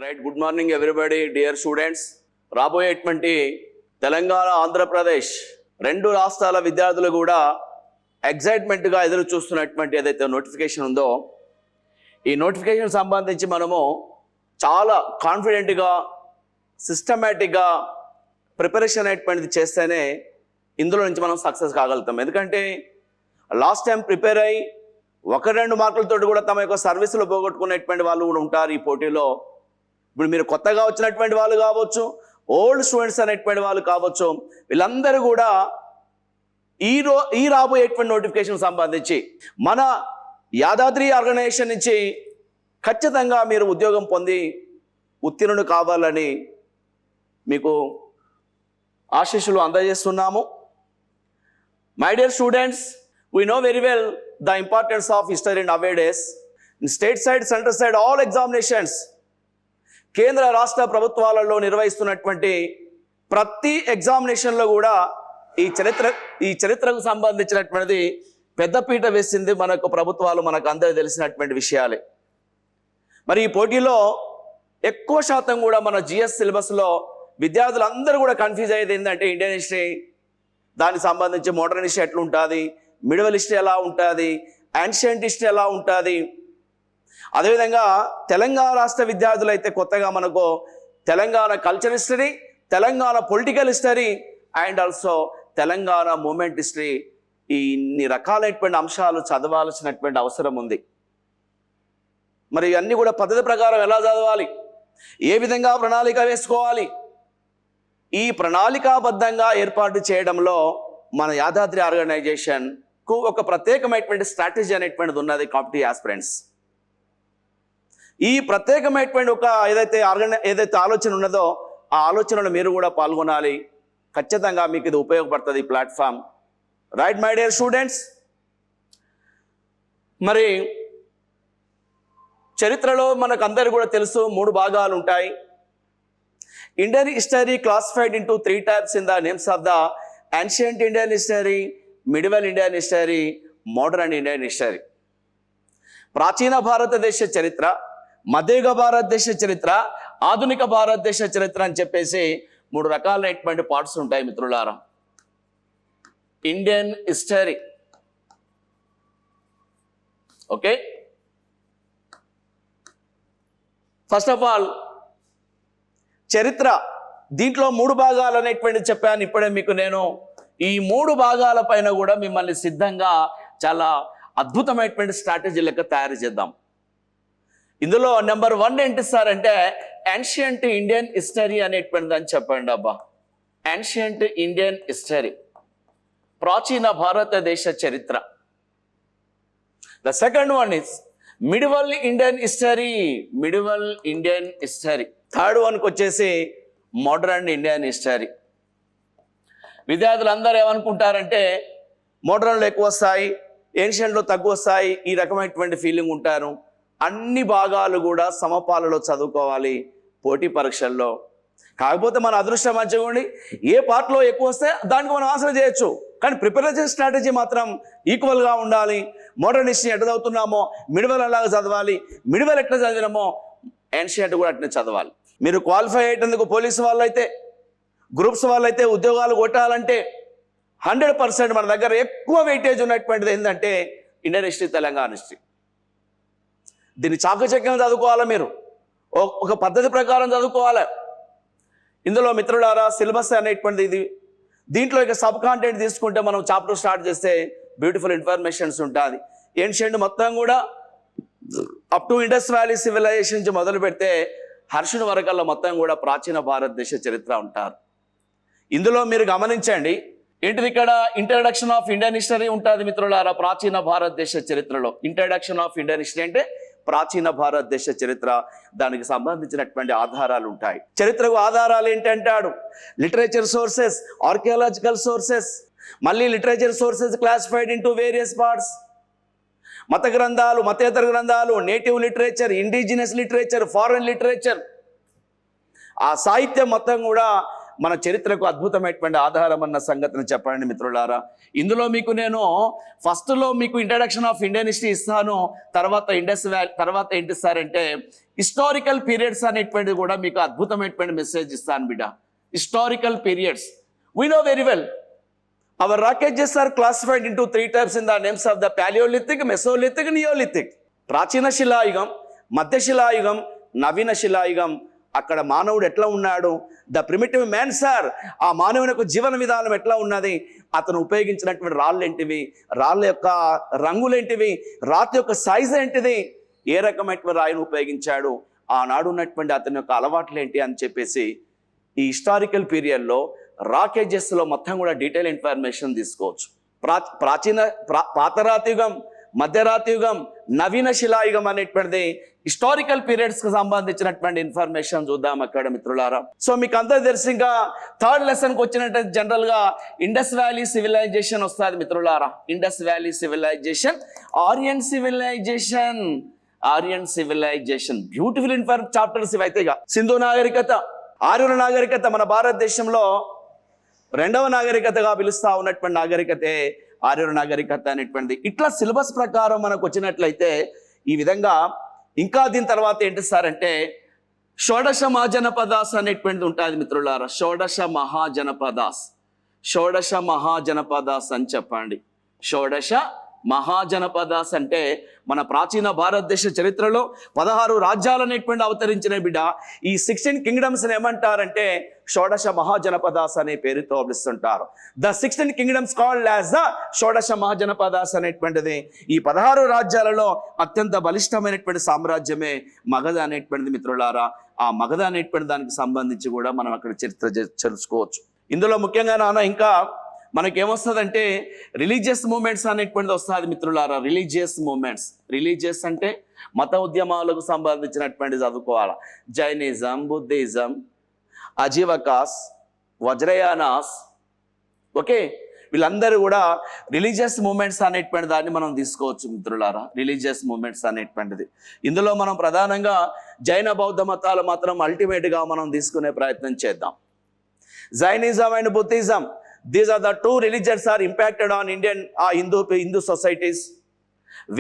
Right good morning everybody dear students. రాబోయేటువంటి తెలంగాణ ఆంధ్రప్రదేశ్ రెండు రాష్ట్రాల విద్యార్థులు కూడా ఎగ్జైట్మెంట్గా ఎదురు చూస్తున్నటువంటి ఏదైతే నోటిఫికేషన్ ఉందో ఈ నోటిఫికేషన్ సంబంధించి మనము చాలా కాన్ఫిడెంట్గా సిస్టమేటిక్గా ప్రిపరేషన్ అనేటువంటిది చేస్తేనే ఇందులో నుంచి మనం సక్సెస్ కాగలుగుతాం. ఎందుకంటే లాస్ట్ టైం ప్రిపేర్ అయ్యి 1-2 మార్కులతో కూడా తమ యొక్క సర్వీసులు పోగొట్టుకునేటువంటి వాళ్ళు కూడా ఉంటారు ఈ పోటీలో. ఇప్పుడు మీరు కొత్తగా వచ్చినటువంటి వాళ్ళు కావచ్చు, ఓల్డ్ స్టూడెంట్స్ అనేటువంటి వాళ్ళు కావచ్చు, వీళ్ళందరూ కూడా ఈ రాబోయేటువంటి నోటిఫికేషన్ సంబంధించి మన యాదాద్రి ఆర్గనైజేషన్ నుంచి ఖచ్చితంగా మీరు ఉద్యోగం పొంది ఉత్తీర్ణులు కావాలని మీకు ఆశీస్సులు అందజేస్తున్నాము. My dear students, we know very well the importance of history nowadays. In state side, center side, all examinations, కేంద్ర రాష్ట్ర ప్రభుత్వాలలో నిర్వహిస్తున్నటువంటి ప్రతి ఎగ్జామినేషన్లో కూడా ఈ చరిత్రకు సంబంధించినటువంటిది పెద్దపీట వేసింది మనకు ప్రభుత్వాలు, మనకు అందరూ తెలిసినటువంటి విషయాలే. మరి ఈ పోటీలో ఎక్కువ శాతం కూడా మన జిఎస్ సిలబస్లో విద్యార్థులందరూ కూడా కన్ఫ్యూజ్ అయ్యేది ఏంటంటే ఇండియన్ హిస్టరీ, దానికి సంబంధించి మోడర్న్ హిస్టరీ ఎట్లా ఉంటుంది, మిడివల్ హిస్టరీ ఎలా ఉంటుంది, యాన్షియంట్ హిస్టరీ ఎలా ఉంటుంది. అదేవిధంగా తెలంగాణ రాష్ట్ర విద్యార్థులు అయితే కొత్తగా మనకు Telangana culture history, Telangana political history and also Telangana movement history, ఇన్ని రకాలైనటువంటి అంశాలు చదవాల్సినటువంటి అవసరం ఉంది. మరి ఇవన్నీ కూడా పద్ధతి ప్రకారం ఎలా చదవాలి, ఏ విధంగా ప్రణాళిక వేసుకోవాలి, ఈ ప్రణాళికాబద్ధంగా ఏర్పాటు చేయడంలో మన యాదాద్రి ఆర్గనైజేషన్కు ఒక ప్రత్యేకమైనటువంటి స్ట్రాటజీ అనేటువంటిది ఉన్నది. కాంపిటిటివ్ ఆస్పిరెంట్స్ ఈ ప్రత్యేకమైనటువంటి ఒక ఏదైతే ఆలోచన ఉన్నదో ఆ ఆలోచనలో మీరు కూడా పాల్గొనాలి. ఖచ్చితంగా మీకు ఇది ఉపయోగపడుతుంది ఈ platform. Right my dear students, మరి చరిత్రలో మనకు అందరూ కూడా తెలుసు 3 భాగాలు ఉంటాయి. Indian history classified into 3 types in the names of the ancient Indian history, medieval Indian history, modern Indian history. ప్రాచీన భారతదేశ చరిత్ర, మధ్యయుగ భారతదేశ చరిత్ర, ఆధునిక భారతదేశ చరిత్ర అని చెప్పేసి 3 రకాలైనటువంటి పార్ట్స్ ఉంటాయి మిత్రులారా. Indian history, okay. First of all చరిత్ర, దీంట్లో 3 భాగాలు అనేటువంటిది చెప్పాను ఇప్పుడే మీకు నేను. ఈ 3 భాగాల పైన కూడా మిమ్మల్ని సిద్ధంగా చాలా అద్భుతమైనటువంటి స్ట్రాటజీ లెక్క తయారు చేద్దాం. ఇందులో నెంబర్ 1 ఏంటి సార్ అంటే యాన్షియంట్ ఇండియన్ హిస్టరీ అనేటువంటిది అని చెప్పండి. అబ్బా, యాన్షియంట్ ఇండియన్ హిస్టరీ, ప్రాచీన భారతదేశ చరిత్ర. The second one is medieval Indian history, medieval Indian history. Third వన్కి వచ్చేసి మోడర్న్ ఇండియన్ హిస్టరీ. విద్యార్థులు అందరూ ఏమనుకుంటారంటే మోడర్న్లో ఎక్కువ వస్తాయి, ఏన్షియంట్లో తక్కువ వస్తాయి, ఈ రకమైనటువంటి ఫీలింగ్ ఉంటారు. అన్ని భాగాలు కూడా సమపాలలో చదువుకోవాలి పోటీ పరీక్షల్లో. కాకపోతే మన అదృష్టం మంచిగా ఉండి ఏ పార్ట్లో ఎక్కువ వస్తే దానికి మనం ఆన్సర్ చేయొచ్చు, కానీ ప్రిపరేషన్ స్ట్రాటజీ మాత్రం ఈక్వల్గా ఉండాలి. మోడర్న్ హిస్టరీ ఎట్లా చదువుతున్నామో మిడివల్ అలాగా చదవాలి, మిడివల్ ఎట్లా చదివినామో ఏన్షియంట్ కూడా అట్లా చదవాలి. మీరు క్వాలిఫై అయ్యేందుకు పోలీసు వాళ్ళైతే, గ్రూప్స్ వాళ్ళైతే ఉద్యోగాలు కొట్టాలంటే 100% మన దగ్గర ఎక్కువ వెయిటేజ్ ఉన్నటువంటిది ఏంటంటే ఇండియన్ హిస్టరీ, తెలంగాణ హిస్టరీ. దీన్ని చాకచక్యంగా చదువుకోవాలి, మీరు ఒక పద్ధతి ప్రకారం చదువుకోవాలి. ఇందులో మిత్రులారా సిలబస్ అనేటువంటిది ఇది. దీంట్లో ఇక సబ్ కాంటెంట్ తీసుకుంటే మనం చాప్టర్ స్టార్ట్ చేస్తే బ్యూటిఫుల్ ఇన్ఫర్మేషన్స్ ఉంటుంది. ఏన్షియంట్ మొత్తం కూడా up to Indus valley civilization నుంచి మొదలు పెడితే హర్షుని వరకల్లా మొత్తం కూడా ప్రాచీన భారతదేశ చరిత్ర ఉంటారు. ఇందులో మీరు గమనించండి ఏంటిది, ఇక్కడ ఇంట్రడక్షన్ ఆఫ్ ఇండియన్ హిస్టరీ ఉంటుంది మిత్రులారా. ప్రాచీన భారతదేశ చరిత్రలో ఇంట్రడక్షన్ ఆఫ్ ఇండియన్ హిస్టరీ అంటే ప్రాచీన భారతదేశ చరిత్ర, దానికి సంబంధించినటువంటి ఆధారాలు ఉంటాయి. చరిత్రకు ఆధారాలు ఏంటంటాడు, లిటరేచర్ సోర్సెస్, ఆర్కియాలజికల్ సోర్సెస్, మళ్ళీ literature sources classified into various parts. మత గ్రంథాలు, మతేతర గ్రంథాలు, native literature, indigenous literature, foreign literature. ఆ సాహిత్యం మొత్తం కూడా మన చరిత్రకు అద్భుతమైనటువంటి ఆధారం అన్న సంగతిని చెప్పండి మిత్రులారా. ఇందులో మీకు నేను ఫస్ట్లో మీకు ఇంట్రడక్షన్ ఆఫ్ ఇండియన్ హిస్టరీ ఇస్తాను, తర్వాత తర్వాత ఏంటి సార్ అంటే హిస్టారికల్ పీరియడ్స్ అనేటువంటిది కూడా మీకు అద్భుతమైనటువంటి మెసేజ్ ఇస్తాను బిడ్డ. Historical periods we know very well. Our rock ages are classified into 3 types in the names of the Paleolithic, Mesolithic, Neolithic. ప్రాచీన శిలాయుగం, మధ్య శిలాయుగం, నవీన శిలాయుగం. అక్కడ మానవుడు ఎట్లా ఉన్నాడు, ద ప్రిమిటివ్ మ్యాన్ సార్, ఆ మానవుని యొక్క జీవన విధానం ఎట్లా ఉన్నది, అతను ఉపయోగించినటువంటి రాళ్ళు ఏంటివి, రాళ్ళ యొక్క రంగులేంటివి, రాతి యొక్క సైజ్ ఏంటిది, ఏ రకమైనటువంటి రాయిని ఉపయోగించాడు, ఆనాడు ఉన్నటువంటి అతని యొక్క అలవాట్లు ఏంటి అని చెప్పేసి ఈ హిస్టారికల్ పీరియడ్లో రాకేజెస్లో మొత్తం కూడా డీటెయిల్ ఇన్ఫర్మేషన్ తీసుకోవచ్చు. పాతరాతియుగం, మధ్యరాతియుగం, నవీన శిలాయుగం అనేటువంటిది హిస్టారికల్ పీరియడ్స్కి సంబంధించినటువంటి ఇన్ఫర్మేషన్ చూద్దాం అక్కడ మిత్రులారా. సో మీకు అందరూ తెలిసి ఇంకా థర్డ్ లెసన్కి వచ్చినట్టు జనరల్గా ఇండస్ వ్యాలీ సివిలైజేషన్ వస్తుంది మిత్రులారా. Indus valley civilization, Aryan civilization, Aryan civilization, beautiful chapters ఇవైతే. ఇక సింధు నాగరికత, ఆర్యుల నాగరికత మన భారతదేశంలో రెండవ నాగరికతగా పిలుస్తా ఉన్నటువంటి నాగరికతే ఆర్యుల నాగరికత అనేటువంటిది. ఇట్లా సిలబస్ ప్రకారం మనకు వచ్చినట్లయితే ఈ విధంగా ఇంకా దీని తర్వాత ఏంటి సార్ అంటే షోడశ మహాజనపదాస్ అనేటువంటిది ఉంటుంది మిత్రులారా. షోడశ మహాజనపదాస్, షోడశ మహాజనపదాస్ అని చెప్పండి. షోడశ మహాజనపదాస్ అంటే మన ప్రాచీన భారతదేశ చరిత్రలో 16 రాజ్యాలు అనేటువంటి అవతరించిన బిడ్డ. ఈ 16 కింగ్డమ్స్ ఏమంటారంటే షోడశ మహాజనపదాస్ అనే పేరుతో పిలుస్తుంటారు. The 16 kingdoms called as the Shodasha Mahajanapadas అనేటువంటిది. ఈ 16 రాజ్యాలలో అత్యంత బలిష్టమైనటువంటి సామ్రాజ్యమే మగధ అనేటువంటిది మిత్రులారా. ఆ మగధ అనేటువంటి దానికి సంబంధించి కూడా మనం అక్కడ చరిత్ర తెలుసుకోవచ్చు. ఇందులో ముఖ్యంగా నాన్న ఇంకా మనకేమొస్తుందంటే రిలీజియస్ మూమెంట్స్ అనేటువంటిది వస్తుంది మిత్రులారా. రిలీజియస్ మూమెంట్స్, రిలీజియస్ అంటే మత ఉద్యమాలకు సంబంధించినటువంటి చదువుకోవాలి. జైనిజం, బుద్ధిజం, అజీవకాస్, వజ్రయానాస్, ఓకే, వీళ్ళందరూ కూడా రిలీజియస్ మూమెంట్స్ అనేటువంటి దాన్ని మనం తీసుకోవచ్చు మిత్రులారా. రిలీజియస్ మూమెంట్స్ అనేటువంటిది ఇందులో మనం ప్రధానంగా జైన బౌద్ధ మతాలు మాత్రం అల్టిమేట్గా మనం తీసుకునే ప్రయత్నం చేద్దాం. Jainism and Buddhism, these are the two religions are impacted on Indian Hindu societies.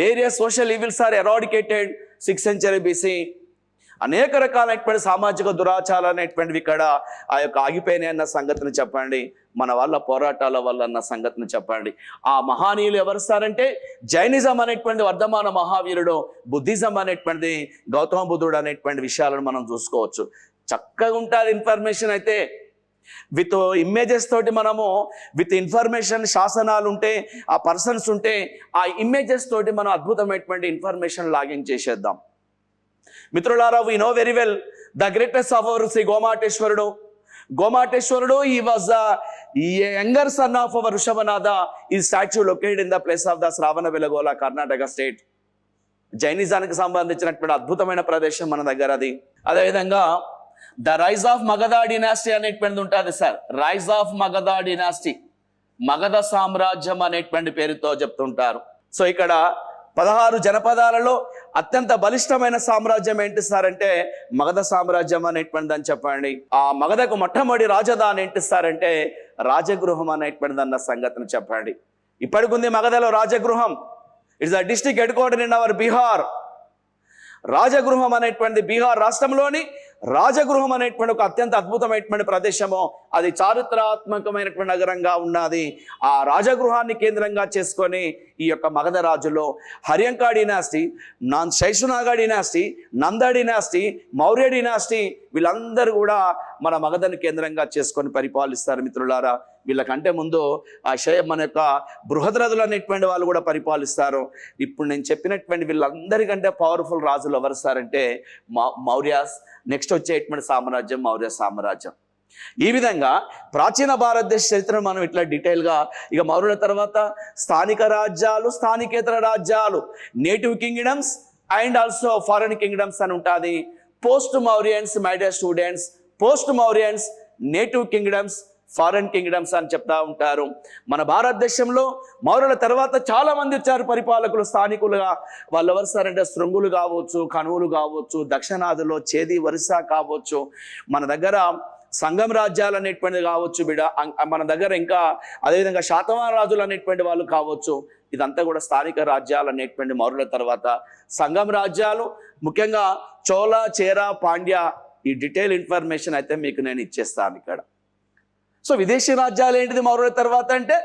Various social evils are eradicated 6th century BC. అనేక రకాలైనటువంటి సామాజిక దురాచారాలు అనేటువంటివి ఇక్కడ ఆ యొక్క ఆగిపోయినాయి అన్న సంగతిని చెప్పండి. మన వాళ్ళ పోరాటాల వల్ల అన్న సంగతిని చెప్పండి. ఆ మహానీయులు ఎవరు సార్ అంటే జైనిజం అనేటువంటి వర్ధమాన మహావీరుడు, బుద్ధిజం అనేటువంటిది గౌతమ బుద్ధుడు అనేటువంటి విషయాలను మనం చూసుకోవచ్చు. చక్కగా ఉంటుంది ఇన్ఫర్మేషన్ అయితే. విత్ ఇమేజెస్ తోటి మనము విత్ ఇన్ఫర్మేషన్, శాసనాలు ఉంటే, ఆ పర్సన్స్ ఉంటే, ఆ ఇమేజెస్ తోటి మనం అద్భుతమైనటువంటి ఇన్ఫర్మేషన్ లాగింగ్ చేసేద్దాం మిత్రులారా. We know very well the greatest of our Shri గోమాటేశ్వరుడు. గోమాటేశ్వరుడు ఈ was the younger son of our Rishabhanatha. ఈ statue located in the place of the Shravanabelagola, Karnataka state. జైనిజానికి సంబంధించినటువంటి అద్భుతమైన ప్రదేశం మన దగ్గర అది. అదేవిధంగా the rise of Magadha dynasty అనేటువంటిది ఉంటుంది sir. Rise of Magadha dynasty, Magadha సామ్రాజ్యం అనేటువంటి పేరుతో చెప్తుంటారు. సో ఇక్కడ 16 జనపదాలలో అత్యంత బలిష్టమైన సామ్రాజ్యం ఏంటి సార్ అంటే మగధ సామ్రాజ్యం అనేటువంటిది అని చెప్పండి. ఆ మగధకు మొట్టమొదటి రాజధాని ఏంటి సార్ అంటే రాజగృహం అనేటువంటిది అన్న సంగతిని చెప్పండి. ఇప్పటికుంది మగధలో Rajagriham. It's the district head quarter in our Bihar. Rajagriham అనేటువంటిది బీహార్ రాష్ట్రంలోని రాజగృహం అనేటువంటి ఒక అత్యంత అద్భుతమైనటువంటి ప్రదేశము. అది చారిత్రాత్మకమైనటువంటి నగరంగా ఉన్నది. ఆ రాజగృహాన్ని కేంద్రంగా చేసుకొని ఈ యొక్క మగధ రాజులో హర్యంకా డినాస్టీ, శైశునాగా డినాస్టీ, నంద డినాస్టీ, మౌర్య డినాస్టీ, వీళ్ళందరూ కూడా మన మగధను కేంద్రంగా చేసుకొని పరిపాలిస్తారు మిత్రులారా. వీళ్ళకంటే ముందు మన యొక్క బృహద్రథులు అనేటువంటి వాళ్ళు కూడా పరిపాలిస్తారు. ఇప్పుడు నేను చెప్పినటువంటి వీళ్ళందరికంటే పవర్ఫుల్ రాజులు ఎవరు సార్ అంటే మౌర్యాస్. నెక్స్ట్ వచ్చేటువంటి సామ్రాజ్యం మౌర్య సామ్రాజ్యం. ఈ విధంగా ప్రాచీన భారతదేశ చరిత్రను మనం ఇట్లా డీటెయిల్గా ఇక మౌర్యుల తర్వాత స్థానిక రాజ్యాలు, స్థానికేతర రాజ్యాలు, native kingdoms and also foreign kingdoms అని ఉంటుంది. Post Mauryans, my dear students, post Mauryans, native kingdoms, foreign kingdoms అని చెప్తా ఉంటారు. మన భారతదేశంలో మౌర్యుల తర్వాత చాలా మంది వచ్చారు పరిపాలకులు, స్థానికులుగా. వాళ్ళు ఎవరు సార్ అంటే శృంగులు కావచ్చు, కనువులు కావచ్చు, దక్షిణాదిలో చేది వరుస కావచ్చు. మన దగ్గర సంఘం రాజ్యాలు అనేటువంటిది కావచ్చు బిడ, మన దగ్గర ఇంకా అదేవిధంగా శాతవాహన రాజులు అనేటువంటి వాళ్ళు కావచ్చు. ఇదంతా కూడా స్థానిక రాజ్యాలు అనేటువంటి మౌర్యుల తర్వాత సంఘం రాజ్యాలు, ముఖ్యంగా చోళ, చేర, పాండ్య, ఈ డీటెయిల్ ఇన్ఫర్మేషన్ అయితే మీకు నేను ఇచ్చేస్తాను ఇక్కడ. సో విదేశీ రాజ్యాలు ఏంటిది మౌర్యుల తర్వాత అంటే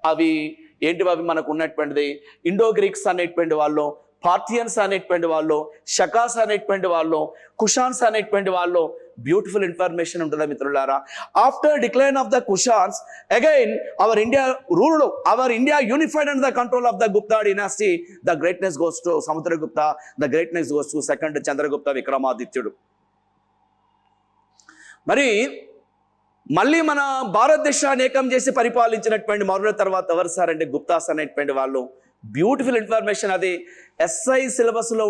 అవి ఏంటివి? అవి మనకు ఉన్నటువంటిది ఇండో గ్రీక్స్ అనేటువంటి వాళ్ళు, పార్థియన్స్ అనేటువంటి వాళ్ళు, షకాస్ అనేటువంటి వాళ్ళు, కుషాన్స్ అనేటువంటి వాళ్ళు. బ్యూటిఫుల్ ఇన్ఫర్మేషన్ ఉంటుంది మిత్రులారా. After decline of the Kushans again our India ruled, our India unified under the control of the Gupta dynasty. The greatness goes to Samudragupta, the greatness goes to second Chandragupta విక్రమాదిత్యుడు. మరి మళ్ళీ మన భారతదేశాన్ని ఏకం చేసి పరిపాలించినటువంటి మౌర్యుల తర్వాత ఎవరు సార్ అంటే గుప్తాస్ అనేటువంటి వాళ్ళు. Beautiful information. అది ఎస్ఐ సిలబస్లో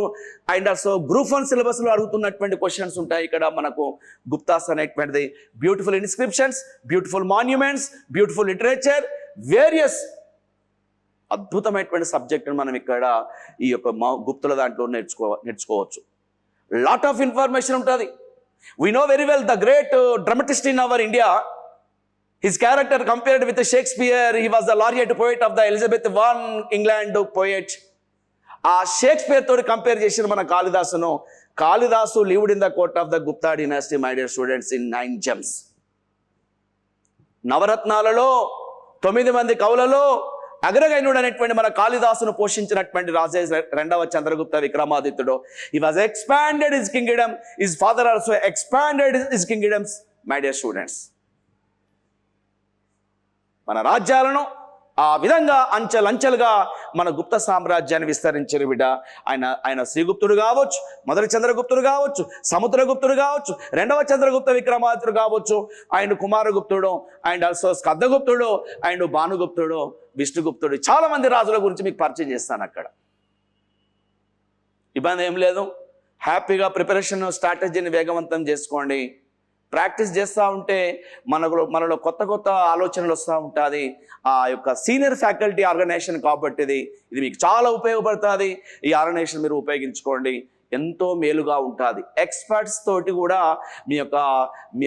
అండ్ ఆల్సో గ్రూప్ 1 సిలబస్లో అడుగుతున్నటువంటి క్వశ్చన్స్ ఉంటాయి ఇక్కడ మనకు. గుప్తాస్ అనేటువంటిది beautiful inscriptions, beautiful monuments, beautiful literature, various అద్భుతమైనటువంటి సబ్జెక్టును మనం ఇక్కడ ఈ యొక్క గుప్తుల దాంట్లో నేర్చుకోవచ్చు. లాట్ ఆఫ్ ఇన్ఫర్మేషన్ ఉంటుంది. We know very well the great dramatist in our India. His character compared with Shakespeare. He was the laureate poet of the Elizabeth I England poet. ఆ షేక్స్పియర్ తోటి కంపేర్ చేసిన మన కాళిదాసును. Kalidasa lived in the court of the Gupta dynasty, my dear students, in 9 gems. నవరత్నాలలో 9 మంది కవులలో అగ్రగణ్యుడు అనేటువంటి మన కాళిదాసును పోషించినటువంటి రాజే రెండవ Chandragupta విక్రమాదిత్యుడు. He was expanded his kingdom. His father also expanded his kingdoms, my dear students. మన రాజ్యాలను ఆ విధంగా అంచెలంచెలుగా మన గుప్త సామ్రాజ్యాన్ని విస్తరించిన బిడ్డ. ఆయన శ్రీగుప్తుడు కావచ్చు, మొదటి చంద్రగుప్తుడు కావచ్చు, సముద్రగుప్తుడు కావచ్చు, రెండవ చంద్రగుప్త విక్రమాదిత్యుడు కావచ్చు, ఆయన కుమారగుప్తుడు, అండ్ ఆల్సో స్కందగుప్తుడు, అండ్ భానుగుప్తుడు, విష్ణుగుప్తుడు. చాలా మంది రాజుల గురించి మీకు పరిచయం చేస్తాను అక్కడ. ఇబ్బంది ఏం లేదు. హ్యాపీగా ప్రిపరేషన్ స్ట్రాటజీని వేగవంతం చేసుకోండి. ప్రాక్టీస్ చేస్తూ ఉంటే మనలో కొత్త కొత్త ఆలోచనలు వస్తూ ఉంటుంది. ఆ యొక్క సీనియర్ ఫ్యాకల్టీ ఆర్గనైజేషన్ కాబట్టి ఇది మీకు చాలా ఉపయోగపడుతుంది. ఈ ఆర్గనైజేషన్ మీరు ఉపయోగించుకోండి, ఎంతో మేలుగా ఉంటుంది. ఎక్స్పర్ట్స్ తోటి కూడా మీ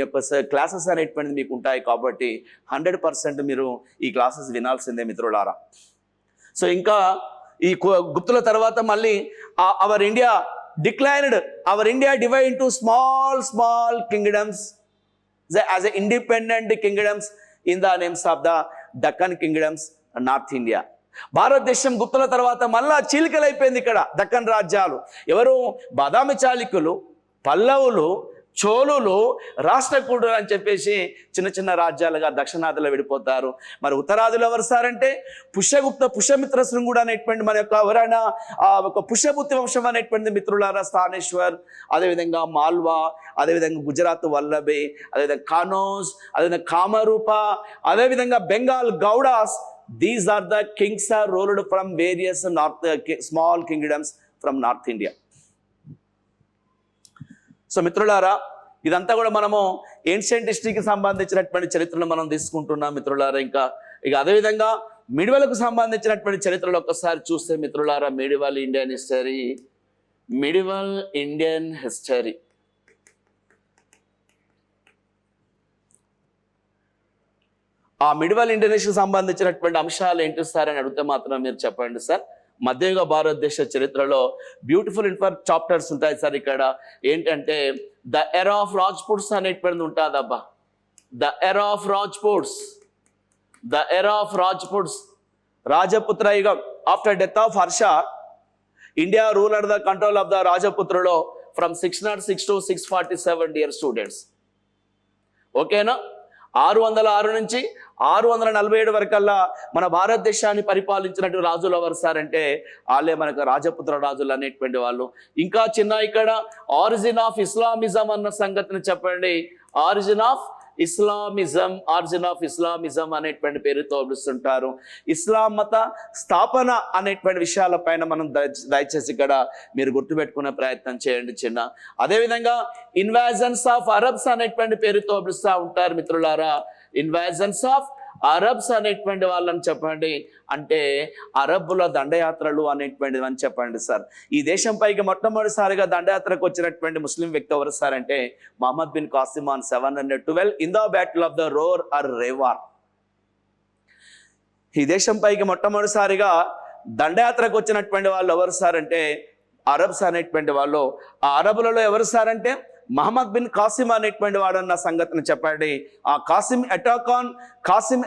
యొక్క క్లాసెస్ అనేటువంటిది మీకు ఉంటాయి కాబట్టి 100% మీరు ఈ క్లాసెస్ వినాల్సిందే మిత్రులారా. సో ఇంకా ఈ గుప్తుల తర్వాత మళ్ళీ our India declined, our India divide into small kingdoms as a independent kingdoms in the names of the Deccan kingdoms, North India. భారతదేశం గుప్తుల తర్వాత మళ్ళా చీలికలైపోయింది ఇక్కడ దక్కన్ రాజ్యాలు. ఎవరు? బాదామి చాళుక్యులు, పల్లవులు, చోళులు, రాష్ట్రకూటులు అని చెప్పేసి చిన్న చిన్న రాజ్యాలుగా దక్షిణాదిలో విడిపోతారు. మరి ఉత్తరాదిలో ఎవరు సార్ అంటే పుష్యమిత్ర శృంగుడు అనేటువంటి మన యొక్క ఎవరైనా ఒక పుష్యపుత్తి వంశం అనేటువంటి మిత్రులారా, స్థానేశ్వర్, అదేవిధంగా మాల్వా, అదేవిధంగా గుజరాత్ వల్లభి, అదేవిధంగా కానోజ్, అదేవిధంగా కామరూప, అదేవిధంగా Bengal Gaudas. These are the kings are ruled from various small kingdoms from north India. So మిత్రులారా, ఇదంతా కూడా మనము ఏన్షియంట్ హిస్టరీకి సంబంధించినటువంటి చరిత్రను మనం తీసుకుంటున్నాం మిత్రులారా. ఇంకా అదేవిధంగా మిడివల్కు సంబంధించినటువంటి చరిత్రలు ఒక్కసారి చూస్తే మిత్రులారా, మిడివల్ ఇండియన్ హిస్టరీ. ఆ మిడివల్ ఇండియన్ హిస్టరీకి సంబంధించినటువంటి అంశాలు ఏంటి సార్ అని అడిగితే మాత్రం మీరు చెప్పండి సార్. మధ్యయుగ భారతదేశ చరిత్రలో బ్యూటిఫుల్ చాప్టర్స్ ఉంటాయి సార్. ఇక్కడ ఏంటంటే ద ఎరా ఆఫ్ రాజ్పుట్స్ అనేటువంటిది ఉంటుంది అబ్బా. ద ఎరా ఆఫ్ రాజ్పుట్స్, రాజపుత్ర యుగం. After death of Harsha, India rule under the control of the రాజపుత్రులో ఫ్రమ్ 606 to 647 dear students. ఓకేనా? 606 నుంచి 647 వరకల్లా మన భారతదేశాన్ని పరిపాలించినట్టు రాజులు ఎవరు సార్ అంటే వాళ్ళే మనకు రాజపుత్ర రాజులు అనేటువంటి వాళ్ళు. ఇంకా చిన్న ఇక్కడ ఆరిజిన్ ఆఫ్ ఇస్లామిజం అన్న సంగతిని చెప్పండి. ఆరిజిన్ ఆఫ్ ఇస్లామిజం అనేటువంటి పేరుతో పిలుస్తుంటారు. ఇస్లాం మత స్థాపన అనేటువంటి విషయాలపైన మనం దయచేసి ఇక్కడ మీరు గుర్తుపెట్టుకునే ప్రయత్నం చేయండి చిన్న. అదేవిధంగా ఇన్వాజన్స్ ఆఫ్ అరబ్స్ అనేటువంటి పేరుతో పిలుస్తూ ఉంటారు మిత్రులారా. ఇన్వాజన్స్ ఆఫ్ అరబ్స్ అనేటువంటి వాళ్ళని చెప్పండి, అంటే అరబ్బుల దండయాత్రలు అనేటువంటిది అని చెప్పండి సార్. ఈ దేశంపైకి మొట్టమొదటిసారిగా దండయాత్రకు వచ్చినటువంటి ముస్లిం వ్యక్తి ఎవరు సార్ అంటే Mohammed bin Qasim on 712 in the battle of the Ror or Rewar. ఈ దేశంపైకి మొట్టమొదటిసారిగా దండయాత్రకు వచ్చినటువంటి వాళ్ళు ఎవరు సార్ అంటే అరబ్స్ అనేటువంటి వాళ్ళు. ఆ అరబులలో ఎవరు సార్ అంటే మహమ్మద్ బిన్ కాసిమ్ అనేటువంటి వాడు అన్న సంగతిని చెప్పండి. ఆ Qasim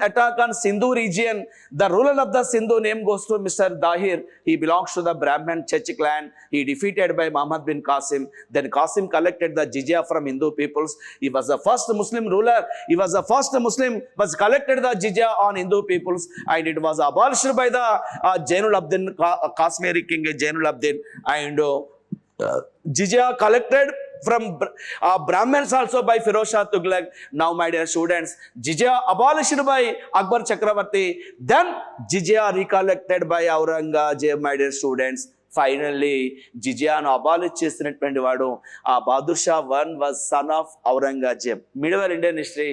attack on Sindhu region. The ruler of the Sindhu name goes to mister Dahir. He belongs to the Brahman Church clan. He defeated by Muhammad bin Qasim. Then Qasim collected the jizya from Hindu peoples. He was the first Muslim ruler. He was the first Muslim was collected the jizya on Hindu peoples, and it was abolished by the Jainul Abdin, Kashmiri king Jainul Abdin, and jizya collected from Brahmins also by Firoz Shah Tughlaq. Now my dear students, jizya abolished by Akbar Chakravarti, then jizya recollected by Aurangzeb. My dear students, finally జిజియాను abolish చేసినటువంటి వాడు ఆ Bahadur Shah one was son of Aurangzeb. Medieval Indian history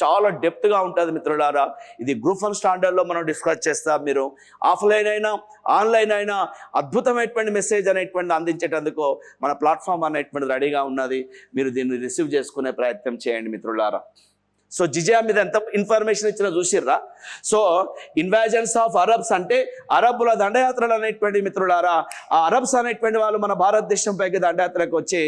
చాలా డెప్త్గా ఉంటుంది మిత్రులారా. ఇది group 1 స్టాండర్డ్లో మనం డిస్కస్ చేస్తాం. మీరు ఆఫ్లైన్ అయినా ఆన్లైన్ అయినా అద్భుతమైనటువంటి మెసేజ్ అనేటువంటి అందించేటందుకు మన ప్లాట్ఫామ్ అనేటువంటి రెడీగా ఉన్నది. మీరు దీన్ని రిసీవ్ చేసుకునే ప్రయత్నం చేయండి మిత్రులారా. సో జిజియా మీద ఎంత ఇన్ఫర్మేషన్ ఇచ్చినా చూసిర్రా. సో ఇన్వాజన్స్ ఆఫ్ అరబ్స్ అంటే అరబ్బుల దండయాత్రలు అనేటువంటి మిత్రులారా. ఆ అరబ్స్ అనేటువంటి వాళ్ళు మన భారతదేశం పైకి దండయాత్రకు వచ్చి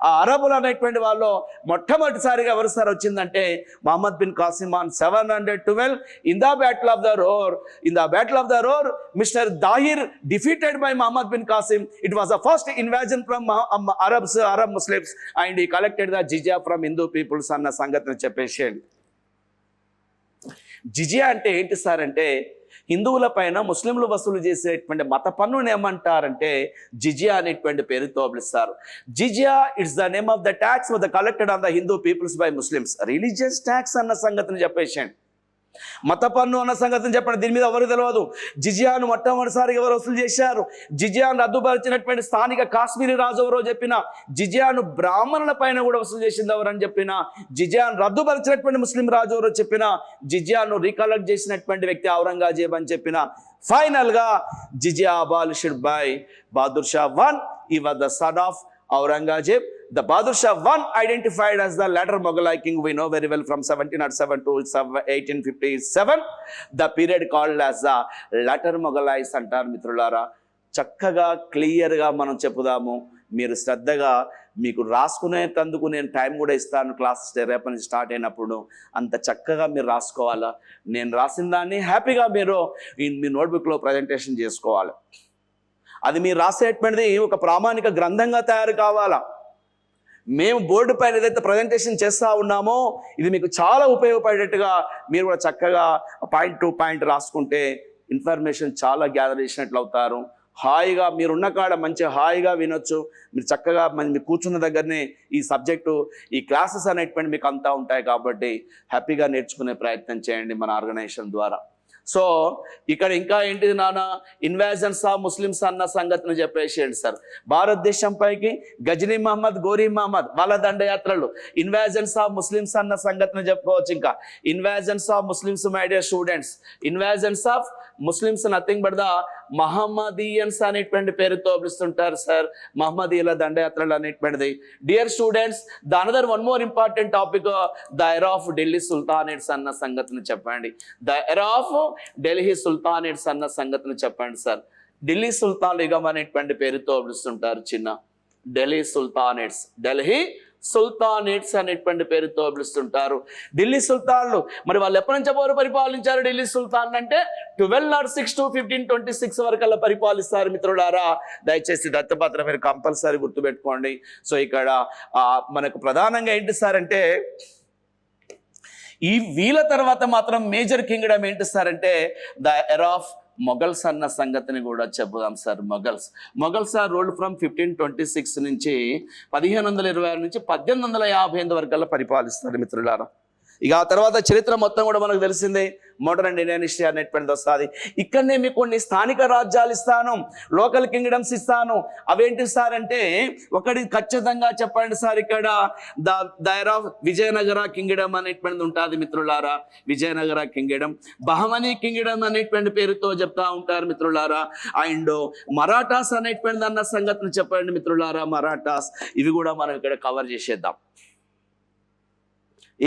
ఆ అరబ్బులు అనేటువంటి వాళ్ళు మొట్టమొదటిసారిగా ఎవరు సార్ వచ్చిందంటే Mohammed bin Qasim on 712 in the battle of the Ror. In the battle of the Ror mister Dahir defeated by Mohammed bin Qasim. It was the first invasion from Arab Muslims and ఈ collected the jizya from Hindu peoples అన్న సంగతిని చెప్పేసేయండి. జిజియా అంటే ఏంటి సార్ అంటే హిందువుల పైన ముస్లింలు వసూలు చేసేటువంటి మత పన్నును ఏమంటారంటే జిజియా అనేటువంటి పేరుతో పిలుస్తారు. Jizya it's the name of the tax the collected on the Hindu peoples by Muslims. Religious tax అన్న సంగతిని చెప్పేసాను. మత పన్ను అన్న సంగతిని చెప్పండి. దీని మీద ఎవరు తెలియదు. జిజియాను మొట్టమొదటిసారిగా ఎవరు వసూలు చేశారు? జిజియాను రద్దుపరిచినటువంటి స్థానిక కాశ్మీరీ రాజు ఎవరో చెప్పిన, జిజియాను బ్రాహ్మణుల పైన కూడా వసూలు చేసింది ఎవరని చెప్పిన, జిజియాను రద్దుపరిచినటువంటి ముస్లిం రాజు ఎవరో చెప్పిన, జిజియాను రీకలెక్ట్ చేసినటువంటి వ్యక్తి ఔరంగజేబ్ అని చెప్పిన. ఫైనల్ గా jizya abolished by Bahadur Shah one. He was the son of Aurangzeb. The Bahadur Shah I identified as the latter Mughalai king we know very well from 1707 to 1857. The period called as the latter Mughalais అంటారు మిత్రులారా. చక్కగా క్లియర్గా మనం చెప్పుదాము. మీరు శ్రద్ధగా మీకు రాసుకునేటందుకు నేను time కూడా ఇస్తాను. క్లాసెస్ రేపటి నుంచి స్టార్ట్ అయినప్పుడు అంత చక్కగా మీరు రాసుకోవాలా. నేను రాసిన దాన్ని హ్యాపీగా మీరు మీ నోట్బుక్లో ప్రజెంటేషన్ చేసుకోవాలి. అది మీరు రాసేటువంటిది ఒక ప్రామాణిక గ్రంథంగా తయారు కావాలా. మేము బోర్డు పైన ఏదైతే ప్రజెంటేషన్ చేస్తూ ఉన్నామో ఇది మీకు చాలా ఉపయోగపడేట్టుగా మీరు కూడా చక్కగా పాయింట్ టు పాయింట్ రాసుకుంటే ఇన్ఫర్మేషన్ చాలా గ్యాదర్ చేసినట్లు అవుతారు. హాయిగా మీరున్న కాడ మంచిగా హాయిగా వినొచ్చు. మీరు చక్కగా మీరు కూర్చున్న దగ్గరనే ఈ సబ్జెక్టు ఈ క్లాసెస్ అనేటువంటి మీకు అంతా ఉంటాయి కాబట్టి హ్యాపీగా నేర్చుకునే ప్రయత్నం చేయండి మన ఆర్గనైజేషన్ ద్వారా. సో ఇక్కడ ఇంకా ఏంటిది నాన్న, ఇన్వాజన్స్ ఆఫ్ ముస్లిమ్స్ అన్న సంగతిని చెప్పేసేయండి సార్. భారతదేశం పైకి గజనీ మహమ్మద్, గోరీ మహమ్మద్ వాళ్ళ దండయాత్రలు. ఇన్వాజన్స్ ఆఫ్ ముస్లిమ్స్ అన్న సంగతిని చెప్పుకోవచ్చు. ఇంకా invasions of Muslims my dear students, invasions of Muslims nothing but the Mohammedans అనేటువంటి పేరుతో పిలుస్తుంటారు సార్. మహమ్మదీయుల దండయాత్రలు అనేటువంటిది. Dear students, the another one more important topic the era of Delhi sultanates అన్న సంగతిని చెప్పండి. The era of Delhi sultanates అన్న సంగతిని చెప్పండి సార్. ఢిల్లీ సుల్తాన్ యుగం అనేటువంటి పేరుతో పిలుస్తుంటారు చిన్న. ఢిల్లీ సుల్తానేట్స్, ఢిల్లీ సుల్తానేట్స్ అనేటువంటి పేరుతో పిలుస్తుంటారు. ఢిల్లీ సుల్తాన్లు మరి వాళ్ళు ఎప్పటి నుంచి ఎవరు పరిపాలించారు? ఢిల్లీ సుల్తాన్ అంటే 1206 to 1526 వరకు పరిపాలిస్తారు మిత్రులారా. దయచేసి దత్తపత్రం మీరు కంపల్సరీ గుర్తుపెట్టుకోండి. సో ఇక్కడ మనకు ప్రధానంగా ఏంటి సార్ అంటే ఈ వీళ్ళ తర్వాత మాత్రం మేజర్ కింగ్డమ్ ఏంటి సార్ అంటే ద ఎరా ఆఫ్ మొఘల్స్ అన్న సంగతిని కూడా చెప్పుదాం sir. Mughals are ruled from 1526 నుంచి 1526 నుంచి 1858 వరకు పరిపాలిస్తారు మిత్రులారా. ఇక ఆ తర్వాత చరిత్ర మొత్తం కూడా మనకు తెలిసిందే. మోడర్న్ ఇండియన్ హిస్టరీ అనేటువంటిది వస్తుంది. ఇక్కడనే మీకు కొన్ని స్థానిక రాజ్యాలు ఇస్తాను, లోకల్ కింగ్డమ్స్ ఇస్తాను. అవేంటి సార్ అంటే, ఒకటి ఖచ్చితంగా చెప్పండి సార్, ఇక్కడ దైర్ ఆఫ్ విజయనగర కింగ్డమ్ అనేటువంటిది ఉంటుంది మిత్రులారా. విజయనగర కింగ్డమ్, బహమనీ కింగ్డమ్ అనేటువంటి పేరుతో చెప్తా ఉంటారు మిత్రులారా. అండ్ మరాఠాస్ అనేటువంటిది అన్న సంగతిని చెప్పండి మిత్రులారా. మరాఠాస్, ఇవి కూడా మనం ఇక్కడ కవర్ చేసేద్దాం.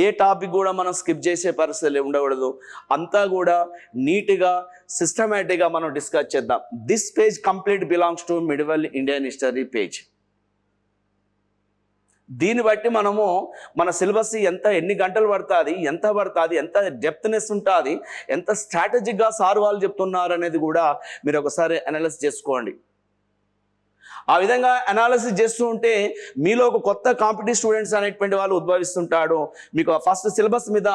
ఏ టాపిక్ కూడా మనం స్కిప్ చేసే పరిస్థితులు ఉండకూడదు. అంతా కూడా నీట్గా సిస్టమేటిక్గా మనం డిస్కస్ చేద్దాం. This page complete belongs to medieval Indian history page. దీన్ని బట్టి మనము మన సిలబస్ ఎన్ని గంటలు పడుతుంది, ఎంత డెప్త్నెస్ ఉంటుంది, ఎంత స్ట్రాటజిక్గా సార్ వాళ్ళు చెప్తున్నారు అనేది కూడా మీరు ఒకసారి అనాలిసిస్ చేసుకోండి. ఆ విధంగా అనాలిసిస్ చేస్తూ ఉంటే మీలో ఒక కొత్త కాంపిటేటివ్ స్టూడెంట్స్ అనేటువంటి వాళ్ళు ఉద్భవిస్తుంటాడు. మీకు ఫస్ట్ సిలబస్ మీద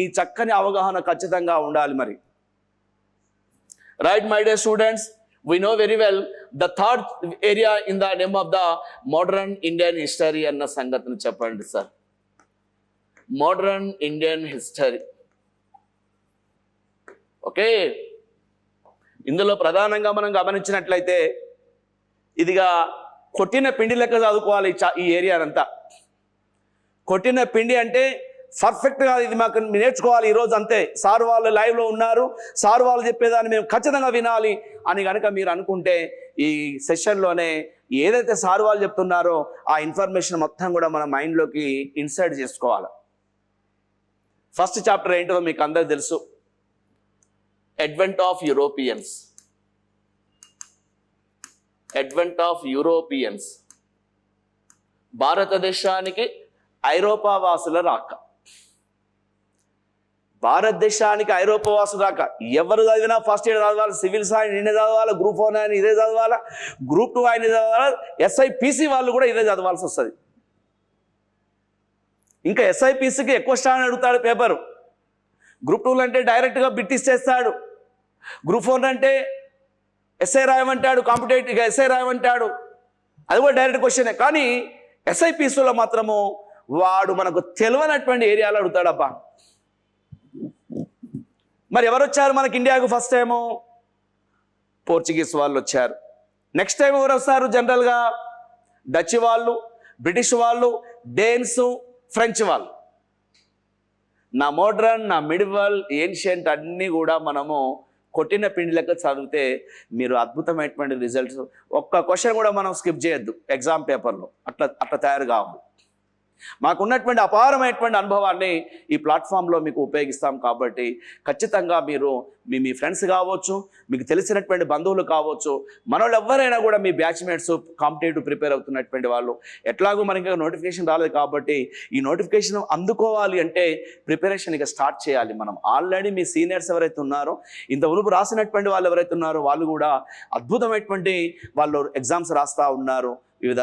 ఈ చక్కని అవగాహన ఖచ్చితంగా ఉండాలి. మరి right my dear students, we know very well the third area in the name of the modern Indian history అన్న సంగతిని చెప్పండి sir. Modern Indian history. Okay, ఇందులో ప్రధానంగా మనం గమనించినట్లయితే ఇదిగా కొట్టిన పిండి లెక్క చదువుకోవాలి ఈ ఏరియానంతా. కొట్టిన పిండి అంటే పర్ఫెక్ట్గా ఇది మాకు నేర్చుకోవాలి ఈరోజు అంతే. సార్ వాళ్ళు లైవ్లో ఉన్నారు, సార్ వాళ్ళు చెప్పేదాన్ని మేము ఖచ్చితంగా వినాలి అని కనుక మీరు అనుకుంటే ఈ సెషన్లోనే ఏదైతే సార్ వాళ్ళు చెప్తున్నారో ఆ ఇన్ఫర్మేషన్ మొత్తం కూడా మన మైండ్లోకి ఇన్సర్ట్ చేసుకోవాలి. ఫస్ట్ చాప్టర్ ఏంటో మీకు అందరికి తెలుసు, advent of Europeans. Advent of Europeans, భారతదేశానికి ఐరోపా వాసుల రాక. భారతదేశానికి ఐరోపా వాసుల రాక ఎవరు చదివినా ఫస్ట్ ఇయర్ చదవాలి, సివిల్స్ ఆయన ఇదే చదవాలి, గ్రూప్ 1 ఆయన ఇదే చదవాలి, గ్రూప్ 2 ఆయన చదవాలి, SIPC వాళ్ళు కూడా ఇదే చదవాల్సి వస్తుంది. ఇంకా SIPCకి ఎక్కువ స్టాండర్డ్ అడుగుతాడు పేపరు. గ్రూప్ 2 అంటే డైరెక్ట్గా బిట్ ఇచ్చేస్తాడు. గ్రూప్ 4 అంటే ఎస్ఐ రాయమంటాడు, కాంపిటేటివ్గా ఎస్ఐ రాయమంటాడు, అది కూడా డైరెక్ట్ క్వశ్చనే. కానీ SIPCలో మాత్రము వాడు మనకు తెలియనటువంటి ఏరియాలో అడుగుతాడబ్బా. మరి ఎవరు వచ్చారు మనకి ఇండియాకు ఫస్ట్ టైము? పోర్చుగీస్ వాళ్ళు వచ్చారు. నెక్స్ట్ టైం ఎవరు వస్తారు? జనరల్గా డచ్ వాళ్ళు, బ్రిటిష్ వాళ్ళు, డేన్స్, ఫ్రెంచ్ వాళ్ళు. నా మోడ్రన్, నా మిడివల్, ఏన్షియంట్ అన్నీ కూడా మనము కొట్టిన పిండి లెక్క చదివితే మీరు అద్భుతమైనటువంటి రిజల్ట్స్, ఒక్క క్వశ్చన్ కూడా మనం స్కిప్ చేయొద్దు ఎగ్జామ్ పేపర్లో. అట్లా తయారు కావాలి. మాకున్నటువంటి అపారమైనటువంటి అనుభవాన్ని ఈ ప్లాట్ఫామ్లో మీకు ఉపయోగిస్తాం. కాబట్టి ఖచ్చితంగా మీరు మీ ఫ్రెండ్స్ కావచ్చు, మీకు తెలిసినటువంటి బంధువులు కావచ్చు, మనోళ్ళు ఎవరైనా కూడా మీ బ్యాచ్మేట్స్ కాంపిటేటివ్ ప్రిపేర్ అవుతున్నటువంటి వాళ్ళు, ఎట్లాగో మనకి నోటిఫికేషన్ రాలేదు కాబట్టి ఈ నోటిఫికేషన్ అందుకోవాలి అంటే ప్రిపరేషన్ ఇక స్టార్ట్ చేయాలి మనం. ఆల్రెడీ మీ సీనియర్స్ ఎవరైతే ఉన్నారో, ఇంత ఉనుపు రాసినటువంటి వాళ్ళు ఎవరైతే ఉన్నారో వాళ్ళు కూడా అద్భుతమైనటువంటి వాళ్ళు ఎగ్జామ్స్ రాస్తూ ఉన్నారు వివిధ